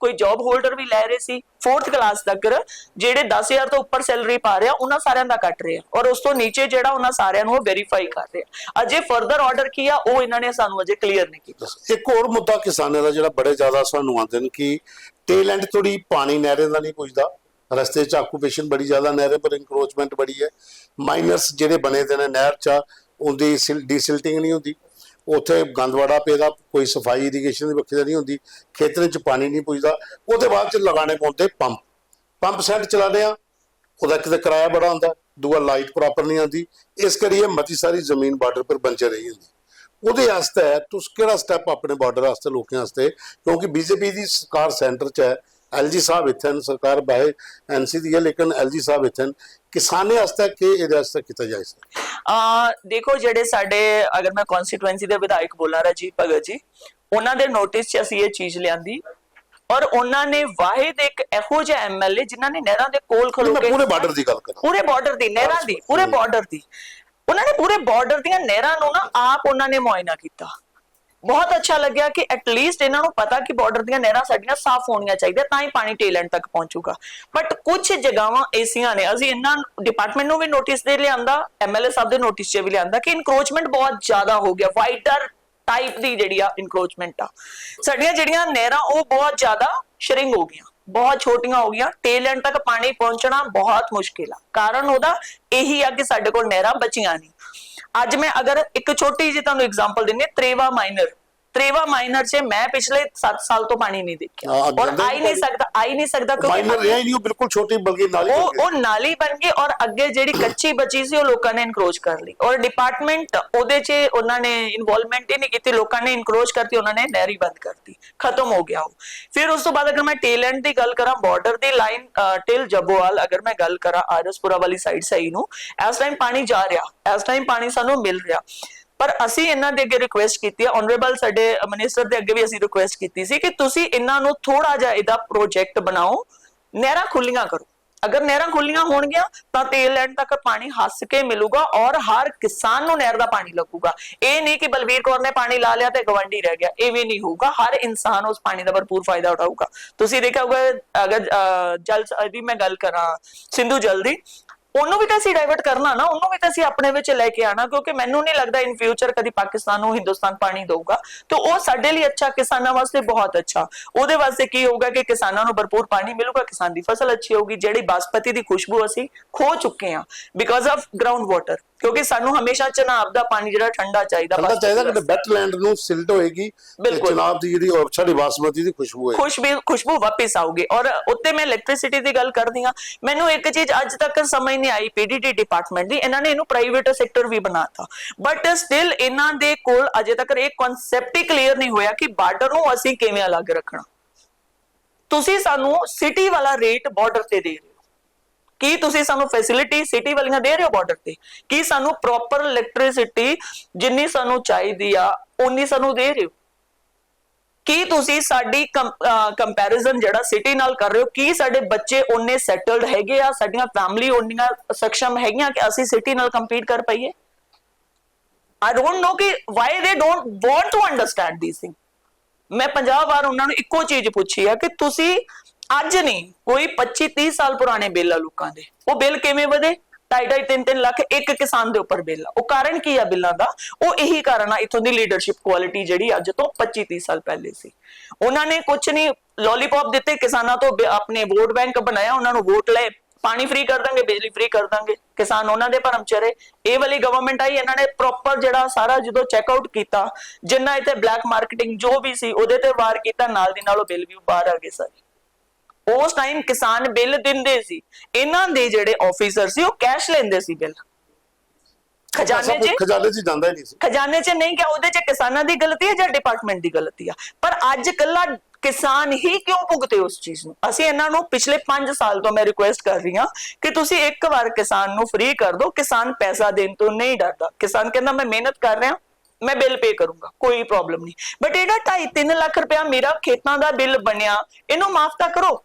[SPEAKER 2] ਕੋਈ ਜੌਬ ਹੋਲਡਰ ਵੀ ਲੈ ਰਹੇ ਸੀ 4th ਕਲਾਸ ਤੱਕ, ਜਿਹੜੇ 10,000 ਤੋਂ ਉੱਪਰ ਸੈਲਰੀ ਪਾ ਰਹੇ ਆ ਉਹਨਾਂ ਸਾਰਿਆਂ ਦਾ ਕੱਟ ਰਹੇ ਆ, ਔਰ ਉਸ ਤੋਂ ਨੀਚੇ ਜਿਹੜਾ ਉਹਨਾਂ ਸਾਰਿਆਂ ਨੂੰ ਵੈਰੀਫਾਈ ਕਰ ਰਹੇ ਆ। ਅਜੇ ਫਰਦਰ ਆਰਡਰ ਕੀ ਆ ਉਹ ਇਹਨਾਂ ਨੇ ਸਾਨੂੰ ਅਜੇ ਕਲੀਅਰ ਨਹੀਂ ਕੀਤਾ।
[SPEAKER 1] ਇੱਕ ਹੋਰ ਮੁੱਦਾ ਕਿਸਾਨਾਂ ਦਾ ਜਿਹੜਾ ਬੜੇ ਜ਼ਿਆਦਾ ਸਾਨੂੰ ਆਉਂਦੇ ਨੇ ਕਿ ਟੇਲ ਐਂਡ ਥੋੜੀ ਪਾਣੀ ਨਹਿਰਾਂ ਦਾ ਨਹੀਂ ਪੁੱਜਦਾ, ਰਸਤੇ 'ਚ ਆਕੂਪੇਸ਼ਨ ਬੜੀ ਜ਼ਿਆਦਾ, ਨਹਿਰਾਂ ਪਰ ਇਨਕਰੋਚਮੈਂਟ ਬੜੀ ਹੈ, ਮਾਈਨਰਸ ਜਿਹੜੇ ਬਣੇ ਦੇ ਨੇ ਨਹਿਰ 'ਚ ਉਹਦੀ ਡੀਸਿਲਟਿੰਗ ਨਹੀਂ ਹੁੰਦੀ, ਉੱਥੇ ਗੰਦਵਾੜਾ ਪੈਦਾ, ਕੋਈ ਸਫਾਈ ਇਰੀਗੇਸ਼ਨ ਦੀ ਵੱਖਰੀ ਨਹੀਂ ਹੁੰਦੀ, ਖੇਤਰਾਂ 'ਚ ਪਾਣੀ ਨਹੀਂ ਪੁੱਜਦਾ। ਉਹਦੇ ਬਾਅਦ 'ਚ ਲਗਾਣੇ ਪਾਉਂਦੇ ਪੰਪ ਸੈੱਟ ਚਲਾਉਂਦੇ ਆ, ਉਹਦਾ ਕਿਤੇ ਕਿਰਾਇਆ ਬੜਾ ਹੁੰਦਾ, ਦੂਆ ਲਾਈਟ ਪ੍ਰੋਪਰ ਨਹੀਂ ਆਉਂਦੀ, ਇਸ ਕਰੀਏ ਮਤੀ ਸਾਰੀ ਜ਼ਮੀਨ ਬਾਰਡਰ ਪਰ ਬੰਚੇ ਰਹੀ ਹੁੰਦੀ। ਉਹਦੇ ਵਾਸਤੇ ਤੁਸੀਂ ਕਿਹੜਾ ਸਟੈਪ ਆਪਣੇ ਬਾਰਡਰ ਵਾਸਤੇ ਲੋਕਾਂ ਵਾਸਤੇ, ਕਿਉਂਕਿ ਬੀਜੇਪੀ ਦੀ ਸਰਕਾਰ ਸੈਂਟਰ 'ਚ ਹੈ, LG ਸਾਹਿਬ ਇੱਥੇ ਨੇ, ਸਰਕਾਰ ਬਾਹਰ NC ਦੀ ਹੈ, ਲੇਕਿਨ LG ਸਾਹਿਬ ਇੱਥੇ ਨੇ, ਕਿਸਾਨਾਂ ਵਾਸਤੇ ਕਿ ਇਹਦੇ ਵਾਸਤੇ ਕੀਤਾ ਜਾਏ?
[SPEAKER 2] ਦੇਖੋ ਜਿਹੜੇ ਸਾਡੇ, ਅਗਰ ਮੈਂ ਕਨਸਟੀਟੂਐਂਸੀ ਦੇ ਵਿਧਾਇਕ ਬੋਲਾਂ ਰਾਜੀਵ ਭਗਤ ਜੀ, ਉਹਨਾਂ ਦੇ ਨੋਟਿਸ 'ਚ ਅਸੀਂ ਇਹ ਚੀਜ਼ ਲਿਆਂਦੀ, ਔਰ ਉਹਨਾਂ ਨੇ ਵਾਹਿਦ ਇੱਕ ਇਹੋ ਜਿਹਾ MLA ਜਿਨ੍ਹਾਂ ਨੇ ਨਹਿਰਾਂ ਦੇ ਕੋਲ ਖਲੋ ਕੇ,
[SPEAKER 1] ਪੂਰੇ ਬਾਰਡਰ ਦੀ ਗੱਲ ਕਰਾਂ,
[SPEAKER 2] ਪੂਰੇ ਬਾਰਡਰ ਦੀ ਨਹਿਰਾਂ ਦੀ, ਪੂਰੇ ਬਾਰਡਰ ਦੀ, ਉਹਨਾਂ ਨੇ ਪੂਰੇ ਬਾਰਡਰ ਦੀਆਂ ਨਹਿਰਾਂ ਨੂੰ ਨਾ ਆਪ ਉਹਨਾਂ ਨੇ ਮੁਆਇਨਾ ਕੀਤਾ। ਬਹੁਤ ਅੱਛਾ ਲੱਗਿਆ ਕਿ ਐਟਲੀਸਟ ਇਹਨਾਂ ਨੂੰ ਪਤਾ ਕਿ ਬਾਰਡਰ ਦੀਆਂ ਨਹਿਰਾਂ ਸਾਡੀਆਂ ਸਾਫ਼ ਹੋਣੀਆਂ ਚਾਹੀਦੀਆਂ, ਤਾਂ ਹੀ ਪਾਣੀ ਟੇਲ ਐਂਡ ਤੱਕ ਪਹੁੰਚੂਗਾ। ਬਟ ਕੁਝ ਜਗ੍ਹਾਵਾਂ ਐਸੀਆਂ ਨੇ, ਅਸੀਂ ਇਹਨਾਂ ਡਿਪਾਰਟਮੈਂਟ ਨੂੰ ਵੀ ਨੋਟਿਸ ਦੇ ਲਿਆਂਦਾ, MLA ਸਾਹਿਬ ਦੇ ਨੋਟਿਸ 'ਚ ਵੀ ਲਿਆਂਦਾ ਕਿ ਇਨਕਰੋਚਮੈਂਟ ਬਹੁਤ ਜ਼ਿਆਦਾ ਹੋ ਗਿਆ, ਵਾਈਡਰ ਟਾਈਪ ਦੀ ਜਿਹੜੀ ਆ ਇਨਕਰੋਚਮੈਂਟ ਆ, ਸਾਡੀਆਂ ਜਿਹੜੀਆਂ ਨਹਿਰਾਂ ਉਹ ਬਹੁਤ ਜ਼ਿਆਦਾ ਸ਼ਰਿੰਕ ਹੋ ਗਈਆਂ, ਬਹੁਤ ਛੋਟੀਆਂ ਹੋ ਗਈਆਂ, ਟੇਲ ਐਂਡ ਤੱਕ ਪਾਣੀ ਪਹੁੰਚਣਾ ਬਹੁਤ ਮੁਸ਼ਕਿਲ ਆ। ਕਾਰਨ ਉਹਦਾ ਇਹੀ ਆ ਕਿ ਸਾਡੇ ਕੋਲ ਨਹਿਰਾਂ ਬਚੀਆਂ ਨਹੀਂ। ਅੱਜ ਮੈਂ ਅਗਰ ਇੱਕ ਛੋਟੀ ਜਿਹੀ ਤੁਹਾਨੂੰ ਐਗਜ਼ਾਮਪਲ ਦਿੰਦੀ ਹਾਂ, ਤ੍ਰੇਵਾ ਮਾਈਨਰ 'ਚ ਮੈਂ ਪਿਛਲੇ 7 ਸਾਲ ਤੋਂ ਪਾਣੀ ਨਹੀਂ ਦੇਖਿਆ, ਔਰ ਆ ਹੀ ਨਹੀਂ ਸਕਦਾ
[SPEAKER 1] ਮਾਈਨਰ ਰਿਹਾ ਹੀ ਨਹੀਂ, ਉਹ ਬਿਲਕੁਲ ਛੋਟੀ ਬਲਕਿ ਨਾਲੀ
[SPEAKER 2] ਉਹ ਨਾਲੀ ਬਣ ਗਈ, ਔਰ ਅੱਗੇ ਜਿਹੜੀ ਕੱਚੀ ਬਚੀ ਸੀ ਉਹ ਲੋਕਾਂ ਨੇ ਇਨਕਰੋਚ ਕਰ ਲਈ, ਔਰ ਡਿਪਾਰਟਮੈਂਟ ਉਹਦੇ 'ਚ ਉਹਨਾਂ ਨੇ ਇਨਵੋਲਵਮੈਂਟ ਹੀ ਨਹੀਂ ਕੀਤੀ, ਲੋਕਾਂ ਨੇ ਇਨਕਰੋਚ ਕਰਤੀ, ਉਹਨਾਂ ਨੇ ਨਹਿਰੀ ਬੰਦ ਕਰਤੀ, ਖਤਮ ਹੋ ਗਿਆ ਉਹ। ਫਿਰ ਉਸ ਤੋਂ ਬਾਅਦ ਅਗਰ ਮੈਂ ਟੇਲ ਐਂਡ ਦੀ ਗੱਲ ਕਰਾਂ, ਬਾਰਡਰ ਦੀ ਲਾਈਨ ਟਿਲ ਜੱਬੋਵਾਲ ਅਗਰ ਮੈਂ ਗੱਲ ਕਰਾਂ, ਆਰਸਪੁਰਾ ਵਾਲੀ ਸਾਈਡ ਸਹੀ ਨੂੰ ਇਸ ਟਾਈਮ ਪਾਣੀ ਜਾ ਰਿਹਾ, ਇਸ ਟਾਈਮ ਪਾਣੀ ਸਾਨੂੰ ਮਿਲ ਰਿਹਾ, ਪਰ ਅਸੀਂ ਇਹਨਾਂ ਦੇ ਅੱਗੇ ਰਿਕੁਐਸਟ ਕੀਤੀ ਹੈ, ਆਨਰੇਬਲ ਸਾਡੇ ਮਿਨਿਸਟਰ ਦੇ ਅੱਗੇ ਵੀ ਅਸੀਂ ਰਿਕੁਐਸਟ ਕੀਤੀ ਸੀ ਕਿ ਤੁਸੀਂ ਇਹਨਾਂ ਨੂੰ ਥੋੜਾ ਜਿਹਾ ਇਹਦਾ ਪ੍ਰੋਜੈਕਟ ਬਣਾਓ, ਨਹਿਰਾਂ ਖੁੱਲੀਆਂ ਕਰੋ। ਅਗਰ ਨਹਿਰਾਂ ਖੁੱਲੀਆਂ ਹੋਣਗੀਆਂ ਤਾਂ ਟੇਲ ਐਂਡ ਤੱਕ ਪਾਣੀ ਹੱਸ ਕੇ ਮਿਲੂਗਾ, ਔਰ ਹਰ ਕਿਸਾਨ ਨੂੰ ਨਹਿਰ ਦਾ ਪਾਣੀ ਲੱਗੂਗਾ। ਇਹ ਨਹੀਂ ਕਿ ਬਲਵੀਰ ਕੌਰ ਨੇ ਪਾਣੀ ਲਾ ਲਿਆ ਤੇ ਗਵਾਂਢੀ ਰਹਿ ਗਿਆ, ਇਹ ਵੀ ਨਹੀਂ ਹੋਊਗਾ, ਹਰ ਇਨਸਾਨ ਉਸ ਪਾਣੀ ਦਾ ਭਰਪੂਰ ਫਾਇਦਾ ਉਠਾਊਗਾ। ਤੁਸੀਂ ਦੇਖਿਆ ਹੋਊਗਾ, ਅਗਰ ਜਲ ਦੀ ਮੈਂ ਗੱਲ ਕਰਾਂ, ਸਿੰਧੂ ਜਲ ਦੀ, ਉਹਨੂੰ ਵੀ ਤਾਂ ਅਸੀਂ ਡਾਇਵਰਟ ਕਰਨਾ ਨਾ, ਉਹਨੂੰ ਵੀ ਤਾਂ ਅਸੀਂ ਆਪਣੇ ਵਿੱਚ ਲੈ ਕੇ ਆਣਾ, ਕਿਉਂਕਿ ਮੈਨੂੰ ਨਹੀਂ ਲੱਗਦਾ ਇਨ ਫਿਊਚਰ ਕਦੀ ਪਾਕਿਸਤਾਨ ਨੂੰ ਹਿੰਦੁਸਤਾਨ ਪਾਣੀ ਦਊਗਾ, ਤੇ ਉਹ ਸਾਡੇ ਲਈ ਅੱਛਾ, ਕਿਸਾਨਾਂ ਵਾਸਤੇ ਬਹੁਤ ਅੱਛਾ। ਉਹਦੇ ਵਾਸਤੇ ਕੀ ਹੋਊਗਾ ਕਿ ਕਿਸਾਨਾਂ ਨੂੰ ਭਰਪੂਰ ਪਾਣੀ ਮਿਲੂਗਾ, ਕਿਸਾਨ ਦੀ ਫਸਲ ਅੱਛੀ ਹੋਊਗੀ। ਜਿਹੜੀ ਬਾਸਪਤੀ ਦੀ ਖੁਸ਼ਬੂ ਅਸੀਂ ਖੋ ਚੁੱਕੇ ਹਾਂ ਬਿਕਾਜ਼ ਆਫ ਗਰਾਊਂਡ ਵਾਟਰ, ਕਿਉਂਕਿ ਸਾਨੂੰ ਹਮੇਸ਼ਾ ਚਨਾਬ ਦਾ ਪਾਣੀ ਜਿਹੜਾ ਠੰਡਾ ਚਾਹੀਦਾ
[SPEAKER 1] ਕਿ ਵੈਟਲੈਂਡ ਨੂੰ ਸਿਲਟ ਹੋਏਗੀ, ਚਨਾਬ ਦੀ ਜਿਹੜੀ ਸਾਡੀ ਬਾਸਮਤੀ ਦੀ
[SPEAKER 2] ਖੁਸ਼ਬੂ ਵਾਪਸ ਆਊਗੀ। ਔਰ ਉੱਤੇ ਮੈਂ ਇਲੈਕਟ੍ਰਿਸਿਟੀ ਦੀ ਗੱਲ ਕਰਦੀ ਹਾਂ, ਮੈਨੂੰ ਇੱਕ ਚੀਜ਼ ਅੱਜ ਤੱਕ ਸਮਝ ਨਹੀਂ ਆਈ PDD ਡਿਪਾਰਟਮੈਂਟ ਦੀ, ਇਹਨਾਂ ਨੇ ਇਹਨੂੰ ਪ੍ਰਾਈਵੇਟ ਸੈਕਟਰ ਵੀ ਬਣਾਤਾ, ਬਟ ਸਟਿਲ ਇਹਨਾਂ ਦੇ ਕੋਲ ਅਜੇ ਤੱਕ ਇਹ ਕਨਸੈਪਟ ਹੀ ਕਲੀਅਰ ਨਹੀਂ ਹੋਇਆ ਕਿ ਬਾਰਡਰ ਨੂੰ ਅਸੀਂ ਕਿਵੇਂ ਅਲੱਗ ਰੱਖਣਾ। ਤੁਸੀਂ ਸਾਨੂੰ ਸਿਟੀ ਵਾਲਾ ਰੇਟ ਬਾਰਡਰ ਤੇ ਦੇ ਰਹੇ ਹੋ, ਕੀ ਤੁਸੀਂ ਸਾਨੂੰ ਫੈਸਿਲਿਟੀ ਸਿਟੀ ਵਾਲੀਆਂ ਦੇ ਰਹੇ ਹੋ ਬਾਰਡਰ ਤੇ? ਕੀ ਸਾਨੂੰ ਪ੍ਰੋਪਰ ਇਲੈਕਟ੍ਰਿਸਿਟੀ ਜਿੰਨੀ ਸਾਨੂੰ ਚਾਹੀਦੀ ਆ ਉਨੀ ਸਾਨੂੰ ਦੇ ਰਹੇ ਹੋ? ਕੀ ਤੁਸੀਂ ਸਾਡੀ ਕੰਪੈਰੀਜ਼ਨ ਜਿਹੜਾ ਸਿਟੀ ਨਾਲ ਕਰ ਰਹੇ ਹੋ? ਕੀ ਸਾਡੇ ਬੱਚੇ ਉਹਨੇ ਸੈਟਲਡ ਹੈਗੇ ਆ, ਸਾਡੀਆਂ ਫੈਮਿਲੀ ਉਹਨੀਆਂ ਸક્ષਮ ਹੈਗੀਆਂ ਕਿ ਅਸੀਂ ਸਿਟੀ ਨਾਲ ਕੰਪੀਟ ਕਰ ਪਾਈਏ? I don't know ਕਿ why they don't want to understand these things. ਮੈਂ 50 ਵਾਰ ਉਹਨਾਂ ਨੂੰ ਇੱਕੋ ਚੀਜ਼ ਪੁੱਛੀ ਆ ਕਿ ਤੁਸੀਂ ਅੱਜ ਨਹੀਂ, ਕੋਈ 25-30 ਸਾਲ ਪੁਰਾਣੇ ਬਿੱਲ ਆ ਲੋਕਾਂ ਦੇ, ਉਹ ਬਿੱਲ ਕਿਵੇਂ ਵਧੇ? 2.5 3 ਲੱਖ ਇੱਕ ਕਿਸਾਨ ਦੇ ਉੱਪਰ ਬਿੱਲ ਆ। ਉਹ ਕਾਰਨ ਕੀ ਆ ਬਿੱਲਾਂ ਦਾ? ਉਹ ਇਹੀ ਕਾਰਨ ਆ ਇਥੋਂ ਦੀ ਲੀਡਰਸ਼ਿਪ ਕੁਆਲਿਟੀ ਜਿਹੜੀ ਅੱਜ ਤੋਂ 25-30 ਸਾਲ ਪਹਿਲੇ ਸੀ। ਉਹਨਾਂ ਨੇ ਕੁਝ ਨਹੀਂ, ਲੋਲੀਪੌਪ ਦਿੱਤੇ ਕਿਸਾਨਾਂ ਤੋਂ, ਆਪਣੇ ਵੋਟ ਬੈਂਕ ਬਣਾਇਆ, ਉਹਨਾਂ ਨੂੰ ਵੋਟ ਲਏ, ਪਾਣੀ ਫ੍ਰੀ ਕਰ ਦਾਂਗੇ, ਬਿਜਲੀ ਫ੍ਰੀ ਕਰ ਦਾਂਗੇ, ਕਿਸਾਨ ਉਹਨਾਂ ਦੇ ਭਰਮ ਚਰੇ। ਇਹ ਵਾਲੀ ਗਵਰਨਮੈਂਟ ਆਈ, ਇਹਨਾਂ ਨੇ ਪ੍ਰੋਪਰ ਜਿਹੜਾ ਸਾਰਾ ਜਦੋਂ ਚੈੱਕਆਊਟ ਕੀਤਾ, ਜਿੰਨਾ ਇੱਥੇ ਬਲੈਕ ਮਾਰਕੀਟਿੰਗ ਜੋ ਵੀ ਸੀ ਉਹਦੇ ਤੇ ਵਾਰ ਕੀਤਾ, ਨਾਲ ਦੀ ਨਾਲ ਉਹ ਬਿੱਲ ਵੀ ਬਾਹਰ ਆ ਗਏ ਸਾਰੇ। ਉਸ ਟਾਈਮ ਕਿਸਾਨ ਬਿੱਲ ਦਿੰਦੇ ਸੀ, ਇਹਨਾਂ ਦੇ ਜਿਹੜੇ ਆਫੀਸਰ ਸੀ ਉਹ ਕੈਸ਼ ਲੈਂਦੇ ਸੀ ਬਿੱਲ, ਖਜ਼ਾਨੇ 'ਚ ਜਾਂਦਾ ਹੀ ਨਹੀਂ ਸੀ, ਖਜ਼ਾਨੇ 'ਚ ਨਹੀਂ ਗਿਆ। ਉਹਦੇ 'ਚ ਕਿਸਾਨਾਂ ਦੀ ਗਲਤੀ ਹੈ ਜਾਂ ਡਿਪਾਰਟਮੈਂਟ ਦੀ ਗਲਤੀ ਆ? ਪਰ ਅੱਜ ਕੱਲਾ ਕਿਸਾਨ ਹੀ ਕਿਉਂ ਭੁਗਤੇ ਉਸ ਚੀਜ਼ ਨੂੰ? ਅਸੀਂ ਇਹਨਾਂ ਨੂੰ ਪਿਛਲੇ 5 ਸਾਲ ਤੋਂ ਮੈਂ ਰਿਕੁਐਸਟ ਕਰ ਰਹੀ ਹਾਂ ਕਿ ਤੁਸੀਂ ਇੱਕ ਵਾਰ ਕਿਸਾਨ ਨੂੰ ਫ੍ਰੀ ਕਰ ਦਿਓ। ਕਿਸਾਨ ਪੈਸਾ ਦੇਣ ਤੋਂ ਨਹੀਂ ਡਰਦਾ। ਕਿਸਾਨ ਕਹਿੰਦਾ ਮੈਂ ਮਿਹਨਤ ਕਰ ਰਿਹਾ, ਮੈਂ ਬਿੱਲ ਪੇ ਕਰੂੰਗਾ, ਕੋਈ ਪ੍ਰੋਬਲਮ ਨਹੀਂ। ਬਟ ਇਹਦਾ 2.5-3 ਲੱਖ ਰੁਪਇਆ ਮੇਰਾ ਖੇਤਾਂ ਦਾ ਬਿੱਲ ਬਣਿਆ, ਇਹਨੂੰ ਮਾਫ ਤਾਂ ਕਰੋ।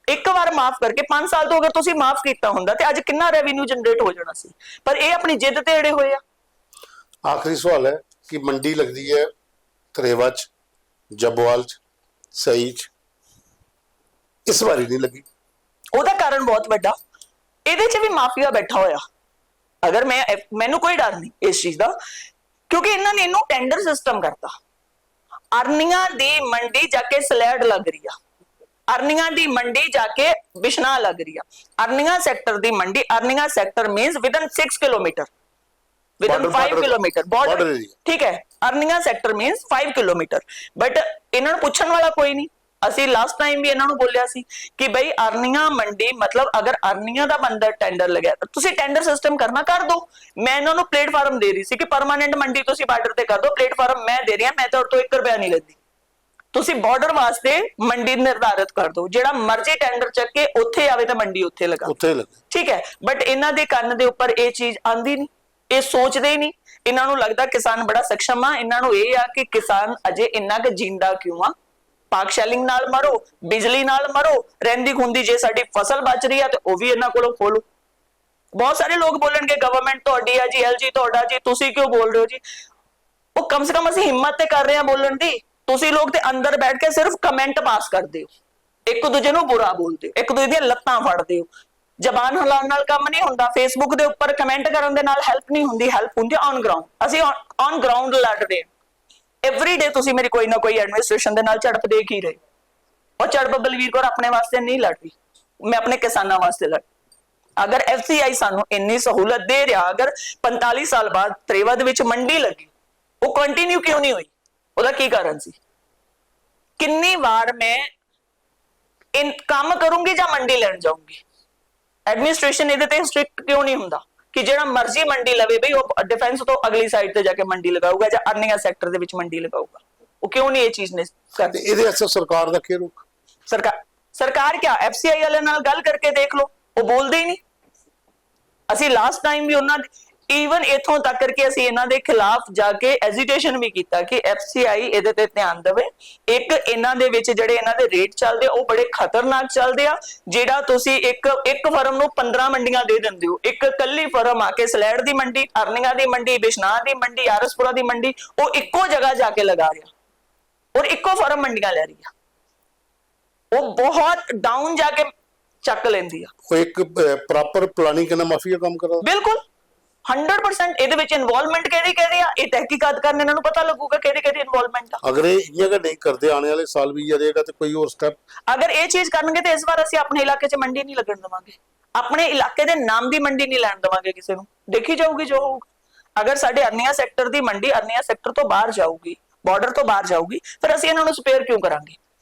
[SPEAKER 2] ਇੱਕ ਵਾਰ ਮਾਫ ਕਰਕੇ 5 ਸਾਲ ਤੋਂ ਅਗਰ ਤੁਸੀਂ ਮਾਫ ਕੀਤਾ ਹੁੰਦਾ ਤੇ ਅੱਜ ਕਿੰਨਾ ਰੈਵਨਿਊ ਜਨਰੇਟ ਹੋ ਜਾਣਾ ਸੀ। ਪਰ ਇਹ ਆਪਣੀ ਜਿੱਦ ਤੇ ਅੜੇ ਹੋਏ ਆ।
[SPEAKER 1] ਆਖਰੀ ਸਵਾਲ ਹੈ ਕਿ ਮੰਡੀ ਲੱਗਦੀ ਹੈ ਕਰੇਵਾ ਚ, ਜੱਬੋਵਾਲ ਚ, ਸਹੀ ਚ, ਇਸ ਵਾਰੀ ਨਹੀਂ ਲੱਗੀ।
[SPEAKER 2] ਉਹਦਾ ਕਾਰਨ ਬਹੁਤ ਵੱਡਾ, ਇਹਦੇ 'ਚ ਵੀ ਮਾਫੀਆ ਬੈਠਾ ਹੋਇਆ। ਅਗਰ ਮੈਨੂੰ ਕੋਈ ਡਰ ਨਹੀਂ ਇਸ ਚੀਜ਼ ਦਾ, ਕਿਉਂਕਿ ਇਹਨਾਂ ਨੇ ਇਹਨੂੰ ਟੈਂਡਰ ਸਿਸਟਮ ਕਰਤਾ। ਅਰਨੀਆਂ ਦੀ ਮੰਡੀ ਜਾ ਕੇ ਸਲੈਡ ਲੱਗ ਰਹੀ ਆ, ਅਰਨੀਆਂ ਦੀ ਮੰਡੀ ਜਾ ਕੇ ਬਿਸ਼ਨਾ ਲੱਗ ਰਹੀ ਆ। ਅਰਨੀਆਂ ਸੈਕਟਰ ਦੀ ਮੰਡੀ, Arnia sector means within 6 kilometre, within 5 kilometre border, ਠੀਕ ਹੈ। Arnia sector means 5 kilometre. But ਇਹਨਾਂ ਨੂੰ ਪੁੱਛਣ ਵਾਲਾ ਕੋਈ ਨਹੀਂ। ਅਸੀਂ ਲਾਸਟ ਟਾਈਮ ਵੀ ਇਹਨਾਂ ਨੂੰ ਬੋਲਿਆ ਸੀ ਕਿ ਬਈ ਅਰਨੀਆਂ ਮੰਡੀ ਮਤਲਬ ਅਗਰ ਅਰਨੀਆਂ ਦਾ ਬੰਦਾ ਟੈਂਡਰ ਲਗਿਆ ਤਾਂ ਤੁਸੀਂ ਟੈਂਡਰ ਸਿਸਟਮ ਕਰਨਾ ਕਰ ਦੋ। ਮੈਂ ਇਹਨਾਂ ਨੂੰ ਪਲੇਟਫਾਰਮ ਦੇ ਰਹੀ ਸੀ ਕਿ ਪਰਮਾਨੈਂਟ ਮੰਡੀ ਤੁਸੀਂ ਬਾਰਡਰ ਤੇ ਕਰ ਦੋ, ਪਲੇਟਫਾਰਮ ਮੈਂ ਦੇ ਰਹੀ ਹਾਂ, ਮੈਂ ਤੁਹਾਡੇ ਤੋਂ 1 ਰੁਪਿਆ ਨਹੀਂ ਲੈਂਦੀ। ਤੁਸੀਂ ਬਾਰਡਰ ਵਾਸਤੇ ਮੰਡੀ ਨਿਰਧਾਰਿਤ ਕਰ ਦੋ, ਜਿਹੜਾ ਮਰਜ਼ੀ ਟੈਂਡਰ ਚੱਕ ਕੇ ਉੱਥੇ ਆਵੇ ਤਾਂ ਮੰਡੀ ਉੱਥੇ ਲਗਾ, ਠੀਕ ਹੈ। ਬਟ ਇਹਨਾਂ ਦੇ ਕੰਨ ਦੇ ਉੱਪਰ ਇਹ ਚੀਜ਼ ਆਂਦੀ ਨਹੀਂ, ਇਹ ਸੋਚਦੇ ਹੀ ਨਹੀਂ। ਇਹਨਾਂ ਨੂੰ ਲੱਗਦਾ ਕਿਸਾਨ ਬੜਾ ਸક્ષਮ ਆ। ਇਹਨਾਂ ਨੂੰ ਇਹ ਆ ਕਿ ਕਿਸਾਨ ਅਜੇ ਇੰਨਾ ਕੁ ਜਿੰਦਾ ਕਿਉਂ ਆ। ਪਾਕ ਸ਼ੈਲਿੰਗ ਨਾਲ ਮਰੋ, ਬਿਜਲੀ ਨਾਲ ਮਰੋ, ਰਹਿੰਦੀ ਖੁੰਦੀ ਜੇ ਸਾਡੀ ਫਸਲ ਬਚ ਰਹੀ ਆ ਤੇ ਉਹ ਵੀ ਇਹਨਾਂ ਕੋਲੋਂ ਖੋਲੋ। ਬਹੁਤ ਸਾਰੇ ਲੋਕ ਬੋਲਣਗੇ ਗਵਰਨਮੈਂਟ ਤੁਹਾਡੀ ਆ ਜੀ, LG ਤੁਹਾਡਾ ਜੀ, ਤੁਸੀਂ ਕਿਉਂ ਬੋਲ ਰਹੇ ਹੋ ਜੀ? ਉਹ ਕਮ ਸੇ ਕਮ ਅਸੀਂ ਹਿੰਮਤ ਤੇ ਕਰ ਰਹੇ ਹਾਂ ਬੋਲਣ ਦੀ। ਤੁਸੀਂ ਲੋਕ ਤੇ ਅੰਦਰ ਬੈਠ ਕੇ ਸਿਰਫ ਕਮੈਂਟ ਪਾਸ ਕਰਦੇ ਹੋ, ਇੱਕ ਦੂਜੇ ਨੂੰ ਬੁਰਾ ਬੋਲਦੇ ਹੋ, ਇੱਕ ਦੂਜੇ ਦੀਆਂ ਲੱਤਾਂ ਫੜਦੇ ਹੋ। ਜ਼ਬਾਨ ਹਿਲਾਉਣ ਨਾਲ ਕੰਮ ਨਹੀਂ ਹੁੰਦਾ। ਫੇਸਬੁੱਕ ਦੇ ਉੱਪਰ ਕਮੈਂਟ ਕਰਨ ਦੇ ਨਾਲ ਹੈਲਪ ਨਹੀਂ ਹੁੰਦੀ, ਹੈਲਪ ਹੁੰਦੀ ਔਨ ਗਰਾਊਂਡ। ਅਸੀਂ ਔਨ ਗਰਾਊਂਡ ਲੜ ਰਹੇ ਹਾਂ। ਐਵਰੀ ਡੇ ਤੁਸੀਂ ਮੇਰੀ ਕੋਈ ਨਾ ਕੋਈ ਐਡਮਿਨਿਸਟ੍ਰੇਸ਼ਨ ਦੇ ਨਾਲ ਝੜਪ ਦੇਖ ਹੀ ਰਹੇ। ਔਰ ਝੜਪ ਬਲਵੀਰ ਕੌਰ ਆਪਣੇ ਵਾਸਤੇ ਨਹੀਂ ਲੜ ਰਹੀ, ਮੈਂ ਆਪਣੇ ਕਿਸਾਨਾਂ ਵਾਸਤੇ ਲੜ। ਅਗਰ FCI ਸਾਨੂੰ ਇੰਨੀ ਸਹੂਲਤ ਦੇ ਰਿਹਾ, ਅਗਰ 45 ਸਾਲ ਬਾਅਦ ਤਰੇਵਾ ਦੇ ਵਿੱਚ ਮੰਡੀ ਲੱਗੀ, ਉਹ ਕੰਟੀਨਿਊ ਕਿਉਂ ਨਹੀਂ ਹੋਈ? ਉਹਦਾ ਕੀ ਕਾਰਨ ਸੀ? ਕਿੰਨੀ ਵਾਰ ਮੈਂ ਕੰਮ ਕਰੂੰਗੀ ਜਾਂ ਮੰਡੀ ਲੈਣ ਜਾਊਂਗੀ? ਐਡਮਿਨਿਸਟ੍ਰੇਸ਼ਨ ਇਹਦੇ ਤੇ ਸਟ੍ਰਿਕਟ ਕਿਉਂ ਨਹੀਂ ਹੁੰਦਾ ਕਿ ਜਿਹੜਾ ਮਰਜ਼ੀ ਮੰਡੀ ਲਵੇ ਬਈ ਉਹ ਡਿਫੈਂਸ ਤੋਂ ਅਗਲੀ ਸਾਈਡ ਤੇ ਜਾ ਕੇ ਮੰਡੀ ਲਗਾਊਗਾ ਜਾਂ ਅਰਨੀਆਂ ਸੈਕਟਰ ਦੇ ਵਿੱਚ ਮੰਡੀ ਲਗਾਊਗਾ? ਉਹ ਕਿਉਂ ਨਹੀਂ ਇਹ ਚੀਜ਼ ਨੇ ਕਰਦੇ?
[SPEAKER 1] ਇਹਦੇ ਅਸਰ ਸਰਕਾਰ ਦਾ ਕੀ ਰੁਖ?
[SPEAKER 2] ਸਰਕਾਰ ਕਿਆ FCI ਵਾਲਿਆਂ ਨਾਲ ਗੱਲ ਕਰਕੇ ਦੇਖ ਲਓ, ਉਹ ਬੋਲਦੇ ਹੀ ਨਹੀਂ। ਅਸੀਂ ਲਾਸਟ ਟਾਈਮ ਵੀ ਉਹਨਾਂ ਦੇ ਈਵਨ ਇਥੋਂ ਤੱਕ ਕਰਕੇ ਅਸੀਂ ਇਹਨਾਂ ਦੇ ਖਿਲਾਫ ਜਾ ਕੇ ਐਜੀਟੇਸ਼ਨ ਵੀ ਕੀਤਾ ਕਿ FCI ਇਹਦੇ ਤੇ ਧਿਆਨ ਦੇਵੇ। ਇੱਕ ਇਹਨਾਂ ਦੇ ਵਿੱਚ ਜਿਹੜੇ ਇਹਨਾਂ ਦੇ ਰੇਟ ਚੱਲਦੇ ਆ ਉਹ ਬੜੇ ਖਤਰਨਾਕ ਚੱਲਦੇ ਆ। ਜਿਹੜਾ ਤੁਸੀਂ ਇੱਕ ਫਰਮ ਨੂੰ 15 ਮੰਡੀਆਂ ਦੇ ਦਿੰਦੇ ਹੋ, ਇੱਕ ਕੱਲੀ ਫਰਮ ਆ ਕੇ ਸਲੈਡ ਦੀ ਮੰਡੀ, ਅਰਨੀਆਂ ਦੀ ਮੰਡੀ, ਬਿਸ਼ਨਾਹ ਦੀ ਮੰਡੀ, ਆਰਸਪੁਰਾ ਦੀ ਮੰਡੀ, ਉਹ ਇੱਕੋ ਜਗ੍ਹਾ ਜਾ ਕੇ ਲਗਾ ਰਿਹਾ ਔਰ ਇੱਕੋ ਫਰਮ ਮੰਡੀਆਂ ਲੈ ਰਹੀ ਆ। ਉਹ ਬਹੁਤ ਡਾਊਨ ਜਾ ਕੇ ਚੱਕ ਲੈਂਦੀ ਆ।
[SPEAKER 1] ਉਹ ਇੱਕ ਪ੍ਰੋਪਰ ਪਲਾਨਿੰਗ ਨਾਲ ਮਾਫੀਆ ਕੰਮ ਕਰਦਾ।
[SPEAKER 2] ਬਿਲਕੁਲ 100% ਇਹਦੇ ਵਿੱਚ ਇਨਵੋਲਵਮੈਂਟ ਕਿਹਦੀ ਆ? ਇਹ ਤਹਿਕੀਕਾਤ ਕਰਨ ਇਹਨਾਂ ਨੂੰ ਪਤਾ ਲੱਗੂਗਾ ਕਿਹਦੀ ਇਨਵੋਲਵਮੈਂਟ ਆ।
[SPEAKER 1] ਅਗਰ ਇਹ ਅਗਰ ਨਹੀਂ ਕਰਦੇ ਆਉਣੇ ਵਾਲੇ ਸਾਲ ਵੀ ਜਾਏਗਾ ਤੇ ਕੋਈ ਹੋਰ ਸਟੈਪ
[SPEAKER 2] ਅਗਰ ਇਹ ਚੀਜ਼ ਕਰਨਗੇ ਤੇ ਇਸ ਵਾਰ ਅਸੀਂ ਆਪਣੇ ਇਲਾਕੇ 'ਚ ਮੰਡੀ ਨਹੀਂ ਲੱਗਣ ਦੇਵਾਂਗੇ, ਆਪਣੇ ਇਲਾਕੇ ਦੇ ਨਾਮ ਦੀ ਮੰਡੀ ਨਹੀਂ ਲੈਣ ਦੇਵਾਂਗੇ ਕਿਸੇ ਨੂੰ। ਦੇਖੀ ਜਾਊਗੀ ਜੋ ਹੋਊਗਾ। ਅਗਰ ਸਾਡੇ ਅਰਨੀਆਂ ਸੈਕਟਰ ਦੀ ਮੰਡੀ ਅਰਨੀਆਂ ਸੈਕਟਰ ਤੋਂ ਬਾਹਰ ਜਾਊਗੀ, ਬਾਰਡਰ ਤੋਂ ਬਾਹਰ ਜਾਊਗੀ, ਫਿਰ ਅਸੀਂ ਇਹਨਾਂ ਨੂੰ ਸਪੇਅਰ ਕਿਉਂ ਕਰਾਂਗੇ?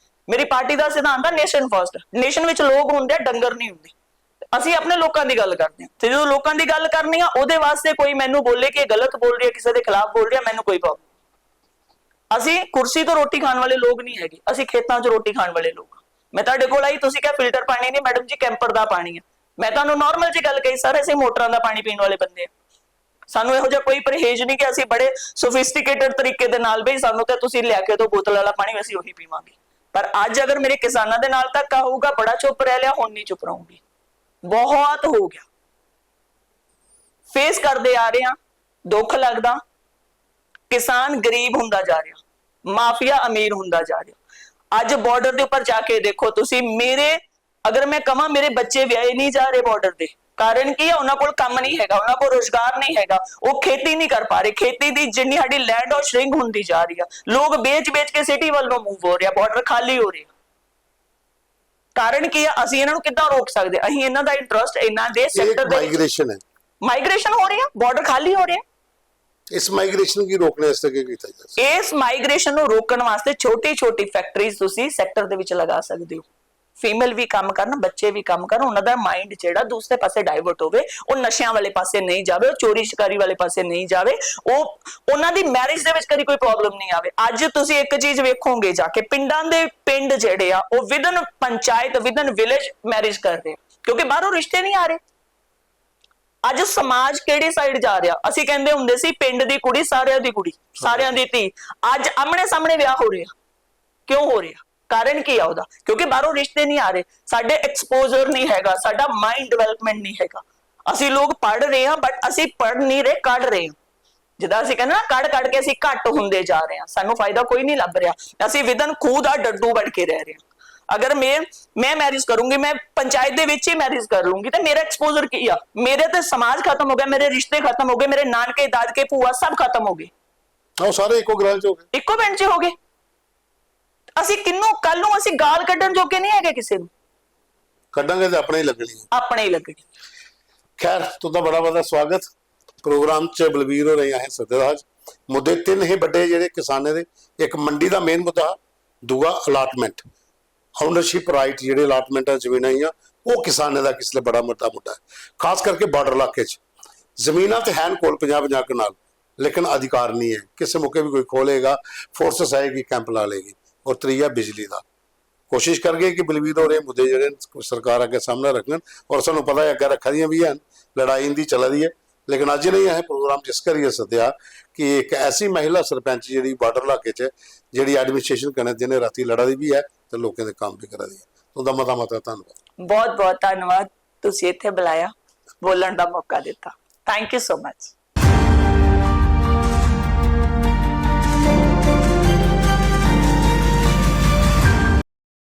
[SPEAKER 2] ਮੇਰੀ ਪਾਰਟੀ ਦਾ ਸਿਧਾਂਤ ਆ ਨੇਸ਼ਨ ਫਸਟ। ਨੇਸ਼ਨ ਵਿੱਚ ਲੋਕ ਹੁੰਦੇ ਆ, ਡੰਗਰ ਨਹੀਂ ਹੁੰਦੇ। ਅਸੀਂ ਆਪਣੇ ਲੋਕਾਂ ਦੀ ਗੱਲ ਕਰਦੇ ਹਾਂ ਤੇ ਜਦੋਂ ਲੋਕਾਂ ਦੀ ਗੱਲ ਕਰਨੀ ਆ ਉਹਦੇ ਵਾਸਤੇ ਕੋਈ ਮੈਨੂੰ ਬੋਲੇ ਕਿ ਇਹ ਗਲਤ ਬੋਲ ਰਹੀ ਹੈ, ਕਿਸੇ ਦੇ ਖਿਲਾਫ ਬੋਲ ਰਿਹਾ, ਮੈਨੂੰ ਕੋਈ ਪ੍ਰੋਬਲਮ। ਅਸੀਂ ਕੁਰਸੀ ਤੋਂ ਰੋਟੀ ਖਾਣ ਵਾਲੇ ਲੋਕ ਨਹੀਂ ਹੈਗੇ, ਅਸੀਂ ਖੇਤਾਂ 'ਚ ਰੋਟੀ ਖਾਣ ਵਾਲੇ ਲੋਕ। ਮੈਂ ਤੁਹਾਡੇ ਕੋਲ ਆਈ, ਤੁਸੀਂ ਕਿਹਾ ਫਿਲਟਰ ਪਾਣੀ ਨਹੀਂ ਮੈਡਮ ਜੀ, ਕੈਂਪਰ ਦਾ ਪਾਣੀ ਹੈ। ਮੈਂ ਤੁਹਾਨੂੰ ਨਾਰਮਲ ਜੀ ਗੱਲ ਕਹੀ, ਸਰ ਅਸੀਂ ਮੋਟਰਾਂ ਦਾ ਪਾਣੀ ਪੀਣ ਵਾਲੇ ਬੰਦੇ ਆ। ਸਾਨੂੰ ਇਹੋ ਜਿਹਾ ਕੋਈ ਪਰਹੇਜ਼ ਨਹੀਂ ਕਿ ਅਸੀਂ ਬੜੇ ਸੋਫਿਸਟੀਕੇਟਡ ਤਰੀਕੇ ਦੇ ਨਾਲ ਬਈ ਸਾਨੂੰ ਤਾਂ ਤੁਸੀਂ ਲਿਆ ਕੇ ਦੋ ਬੋਤਲ ਵਾਲਾ ਪਾਣੀ, ਅਸੀਂ ਉਹੀ ਪੀਵਾਂਗੇ। ਪਰ ਅੱਜ ਅਗਰ ਮੇਰੇ ਕਿਸਾਨਾਂ ਦੇ ਨਾਲ ਧੱਕਾ ਹੋਊਗਾ, ਬੜਾ ਚੁੱਪ ਰਹਿ ਲਿਆ, ਹੁਣ ਨਹੀਂ ਚੁੱਪ ਰਹੂੰਗੀ। ਬਹੁਤ ਹੋ ਗਿਆ, ਫੇਸ ਕਰਦੇ ਆ ਰਹੇ ਹਾਂ, ਦੁੱਖ ਲੱਗਦਾ। ਕਿਸਾਨ ਗਰੀਬ ਹੁੰਦਾ ਜਾ ਰਿਹਾ, ਮਾਫੀਆ ਅਮੀਰ ਹੁੰਦਾ ਜਾ ਰਿਹਾ। ਅੱਜ ਬਾਰਡਰ ਦੇ ਉੱਪਰ ਜਾ ਕੇ ਦੇਖੋ ਤੁਸੀਂ, ਅਗਰ ਮੈਂ ਕਹਾਂ ਮੇਰੇ ਬੱਚੇ ਵਿਆਹੇ ਨਹੀਂ ਜਾ ਰਹੇ ਬਾਰਡਰ ਦੇ, ਕਾਰਨ ਕੀ ਹੈ? ਉਹਨਾਂ ਕੋਲ ਕੰਮ ਨਹੀਂ ਹੈਗਾ, ਉਹਨਾਂ ਕੋਲ ਰੋਜ਼ਗਾਰ ਨਹੀਂ ਹੈਗਾ, ਉਹ ਖੇਤੀ ਨਹੀਂ ਕਰ ਪਾ ਰਹੇ। ਖੇਤੀ ਦੀ ਜਿੰਨੀ ਸਾਡੀ ਲੈਂਡ ਉਹ ਸ਼ਰਿੰਕ ਹੁੰਦੀ ਜਾ ਰਹੀ ਆ। ਲੋਕ ਵੇਚ ਕੇ ਸਿਟੀ ਵੱਲ ਨੂੰ ਮੂਵ ਹੋ ਰਿਹਾ, ਬਾਰਡਰ ਖਾਲੀ ਹੋ ਰਿਹਾ। ਕਾਰਨ ਕੀ ਆ? ਅਸੀਂ ਇਹਨਾਂ ਨੂੰ ਕਿੱਦਾਂ ਰੋਕ ਸਕਦੇ? ਅਸੀਂ ਇਹਨਾਂ ਦਾ ਇੰਟਰਸਟ ਇਹਨਾਂ ਦੇ ਸੈਕਟਰ ਦੇ
[SPEAKER 1] ਮਾਈਗ੍ਰੇਸ਼ਨ ਹੈ,
[SPEAKER 2] ਮਾਈਗ੍ਰੇਸ਼ਨ ਹੋ ਰਹੀ ਆ, ਬਾਰਡਰ ਖਾਲੀ ਹੋ ਰਿਹਾ।
[SPEAKER 1] ਇਸ ਮਾਈਗ੍ਰੇਸ਼ਨ ਕੀ ਰੋਕਣੇ ਵਾਸਤੇ ਕੀ ਕੀਤਾ ਜਾ ਸਕਦਾ?
[SPEAKER 2] ਇਸ ਮਾਈਗ੍ਰੇਸ਼ਨ ਨੂੰ ਰੋਕਣ ਵਾਸਤੇ ਛੋਟੀ ਫੈਕਟਰੀਜ਼ ਤੁਸੀਂ ਸੈਕਟਰ ਦੇ ਵਿੱਚ ਲਗਾ ਸਕਦੇ ਹੋ। ਫੀਮੇਲ ਵੀ ਕੰਮ ਕਰਨ, ਬੱਚੇ ਵੀ ਕੰਮ ਕਰਨ, ਉਹਨਾਂ ਦਾ ਮਾਈਂਡ ਜਿਹੜਾ ਦੂਸਰੇ ਪਾਸੇ ਡਾਇਵਰਟ ਹੋਵੇ, ਉਹ ਨਸ਼ਿਆਂ ਵਾਲੇ ਪਾਸੇ ਨਹੀਂ ਜਾਵੇ, ਉਹ ਚੋਰੀ ਸ਼ਿਕਾਰੀ ਵਾਲੇ ਪਾਸੇ ਨਹੀਂ ਜਾਵੇ, ਉਹ ਉਹਨਾਂ ਦੀ ਮੈਰਿਜ ਦੇ ਵਿੱਚ ਕਦੀ ਕੋਈ ਪ੍ਰੋਬਲਮ ਨਹੀਂ ਆਵੇ। ਅੱਜ ਤੁਸੀਂ ਇੱਕ ਚੀਜ਼ ਵੇਖੋਗੇ ਜਾ ਕੇ, ਪਿੰਡਾਂ ਦੇ ਪਿੰਡ ਜਿਹੜੇ ਆ ਉਹ within panchayat, within village marriage ਕਰ ਰਹੇ ਆ, ਕਿਉਂਕਿ ਬਾਹਰੋਂ ਰਿਸ਼ਤੇ ਨਹੀਂ ਆ ਰਹੇ। ਅੱਜ ਸਮਾਜ ਕਿਹੜੀ ਸਾਈਡ ਜਾ ਰਿਹਾ? ਅਸੀਂ ਕਹਿੰਦੇ ਹੁੰਦੇ ਸੀ ਪਿੰਡ ਦੀ ਕੁੜੀ ਸਾਰਿਆਂ ਦੀ ਕੁੜੀ, ਸਾਰਿਆਂ ਦੀ ਧੀ। ਅੱਜ ਆਮਣੇ ਸਾਹਮਣੇ ਵਿਆਹ ਹੋ ਰਿਹਾ। ਕਿਉਂ ਹੋ ਰਿਹਾ? ਕਾਰਨ ਕੀ ਆ ਉਹਦਾ? ਕਿਉਂਕਿ ਬਾਹਰੋਂ ਰਿਸ਼ਤੇ ਨਹੀਂ ਆ ਰਹੇ, ਸਾਡੇ ਐਕਸਪੋਜ਼ਰ ਨਹੀਂ ਹੈਗਾ, ਸਾਡਾ ਮਾਈਂਡ ਡਿਵੈਲਪਮੈਂਟ ਨਹੀਂ ਹੈਗਾ। ਅਸੀਂ ਲੋਕ ਪੜ੍ਹ ਰਹੇ ਹਾਂ, ਬਟ ਅਸੀਂ ਪੜ੍ਹ ਨਹੀਂ ਰਹੇ, ਕੱਢ ਰਹੇ ਹਾਂ। ਜਿੱਦਾਂ ਅਸੀਂ ਕਹਿੰਦੇ ਨਾ, ਕੱਢ ਕੇ ਅਸੀਂ ਘੱਟ ਹੁੰਦੇ ਜਾ ਰਹੇ ਹਾਂ, ਸਾਨੂੰ ਫਾਇਦਾ ਕੋਈ ਨਹੀਂ ਲੱਭ ਰਿਹਾ। ਅਸੀਂ ਵਿਦਨ ਖੂਹ ਦਾ ਡੱਡੂ ਬਣ ਕੇ ਰਹਿ ਰਹੇ ਹਾਂ। ਅਗਰ ਮੈਂ ਮੈਰਿਜ ਕਰੂੰਗੀ, ਮੈਂ ਪੰਚਾਇਤ ਦੇ ਵਿੱਚ ਹੀ ਮੈਰਿਜ ਕਰ ਲੂੰਗੀ, ਤੇ ਮੇਰਾ ਐਕਸਪੋਜ਼ਰ ਕੀ ਆ? ਮੇਰੇ ਤੇ ਸਮਾਜ ਖਤਮ ਹੋ ਗਿਆ, ਮੇਰੇ ਰਿਸ਼ਤੇ ਖਤਮ ਹੋ ਗਏ, ਮੇਰੇ ਨਾਨਕੇ ਦਾਦਕੇ ਭੂਆ ਸਭ ਖਤਮ ਹੋ ਗਏ।
[SPEAKER 1] ਉਹ ਸਾਰੇ ਇੱਕੋ ਗ੍ਰਹਿ 'ਚ ਹੋ ਗਏ,
[SPEAKER 2] ਇੱਕੋ ਪਿੰਡ 'ਚ ਹੋ ਗਏ। ਅਸੀਂ ਕਿੰਨੂੰ ਕੱਲ ਨੂੰ ਅਸੀਂ ਗਾਲ ਕੱਢਣ ਜੋਗੇ ਨਹੀਂ ਹੈਗੇ, ਕਿਸੇ ਨੂੰ
[SPEAKER 1] ਕੱਢਾਂਗੇ ਤੇ ਆਪਣੇ ਹੀ ਲੱਗਣੀ।
[SPEAKER 2] ਆਪਣੇ ਹੀ ਲੱਗਣੀ।
[SPEAKER 1] ਖੈਰ, ਤੁਹਾਡਾ ਬੜਾ ਬੜਾ ਸਵਾਗਤ ਪ੍ਰੋਗਰਾਮ 'ਚ। ਬਲਵੀਰ ਹੋ ਰਹੇ ਹੈ ਸੱਤੇਦਾਜ। ਮੁੱਦੇ ਤਿੰਨ ਹੀ ਵੱਡੇ ਜਿਹੜੇ ਕਿਸਾਨਾਂ ਦੇ, ਇੱਕ ਮੰਡੀ ਦਾ ਮੇਨ ਮੁੱਦਾ, ਦੂਆ ਅਲਾਟਮੈਂਟ, ਓਨਰਸ਼ਿਪ ਰਾਈਟ, ਜਿਹੜੇ ਅਲਾਟਮੈਂਟਾਂ ਜ਼ਮੀਨਾਂ ਹੀ ਆ, ਉਹ ਕਿਸਾਨਾਂ ਦਾ ਕਿਸ ਲਈ ਬੜਾ ਮੁੱਦਾ ਹੈ। ਖਾਸ ਕਰਕੇ ਬਾਰਡਰ ਇਲਾਕੇ 'ਚ ਜ਼ਮੀਨਾਂ ਤੇ ਹੈਨ ਕੋਲ 50-50 ਕਨਾਲ, ਲੇਕਿਨ ਅਧਿਕਾਰ ਨਹੀਂ ਹੈ। ਕਿਸੇ ਮੌਕੇ ਵੀ ਕੋਈ ਖੋਲੇਗਾ, ਫੋਰਸਸ ਆਏਗੀ, ਕੈਂਪ ਲਾ ਲੇਗੀ। ਔਰ ਤੀਆ ਬਿਜਲੀ ਦਾ। ਕੋਸ਼ਿਸ਼ ਕਰਗੇ ਕਿ ਬਲਵੀਰ ਹੋ ਰਹੇ ਮੁੱਦੇ ਜਿਹੜੇ ਸਰਕਾਰ ਅੱਗੇ ਸਾਹਮਣੇ ਰੱਖਣ, ਔਰ ਸਾਨੂੰ ਪਤਾ ਹੈ ਅੱਗੇ ਰੱਖਾ ਦੀਆਂ ਵੀ ਹਨ, ਲੜਾਈ ਦੀ ਚੱਲਦੀ ਹੈ। ਲੇਕਿਨ ਅੱਜ ਨਹੀਂ ਇਹ ਪ੍ਰੋਗਰਾਮ ਜਿਸ ਕਰੀਏ ਸੱਦਿਆ ਕਿ ਇੱਕ ਐਸੀ ਮਹਿਲਾ ਸਰਪੰਚ ਜਿਹੜੀ ਬਾਰਡਰ ਇਲਾਕੇ 'ਚ, ਜਿਹੜੀ ਐਡਮਿਨਿਸਟ੍ਰੇਸ਼ਨ ਕਰਨੇ ਦਿਨੇ ਰਾਤੀ ਲੜਾਦੀ ਵੀ ਹੈ ਤੇ ਲੋਕਾਂ ਦੇ ਕੰਮ ਵੀ ਕਰਦੀ ਹੈ। ਉਹਦਾ ਮਤਾ ਧੰਨਵਾਦ।
[SPEAKER 2] ਬਹੁਤ ਬਹੁਤ ਧੰਨਵਾਦ, ਤੁਸੀਂ ਇੱਥੇ ਬੁਲਾਇਆ, ਬੋਲਣ ਦਾ ਮੌਕਾ ਦਿੱਤਾ। Thank you so much.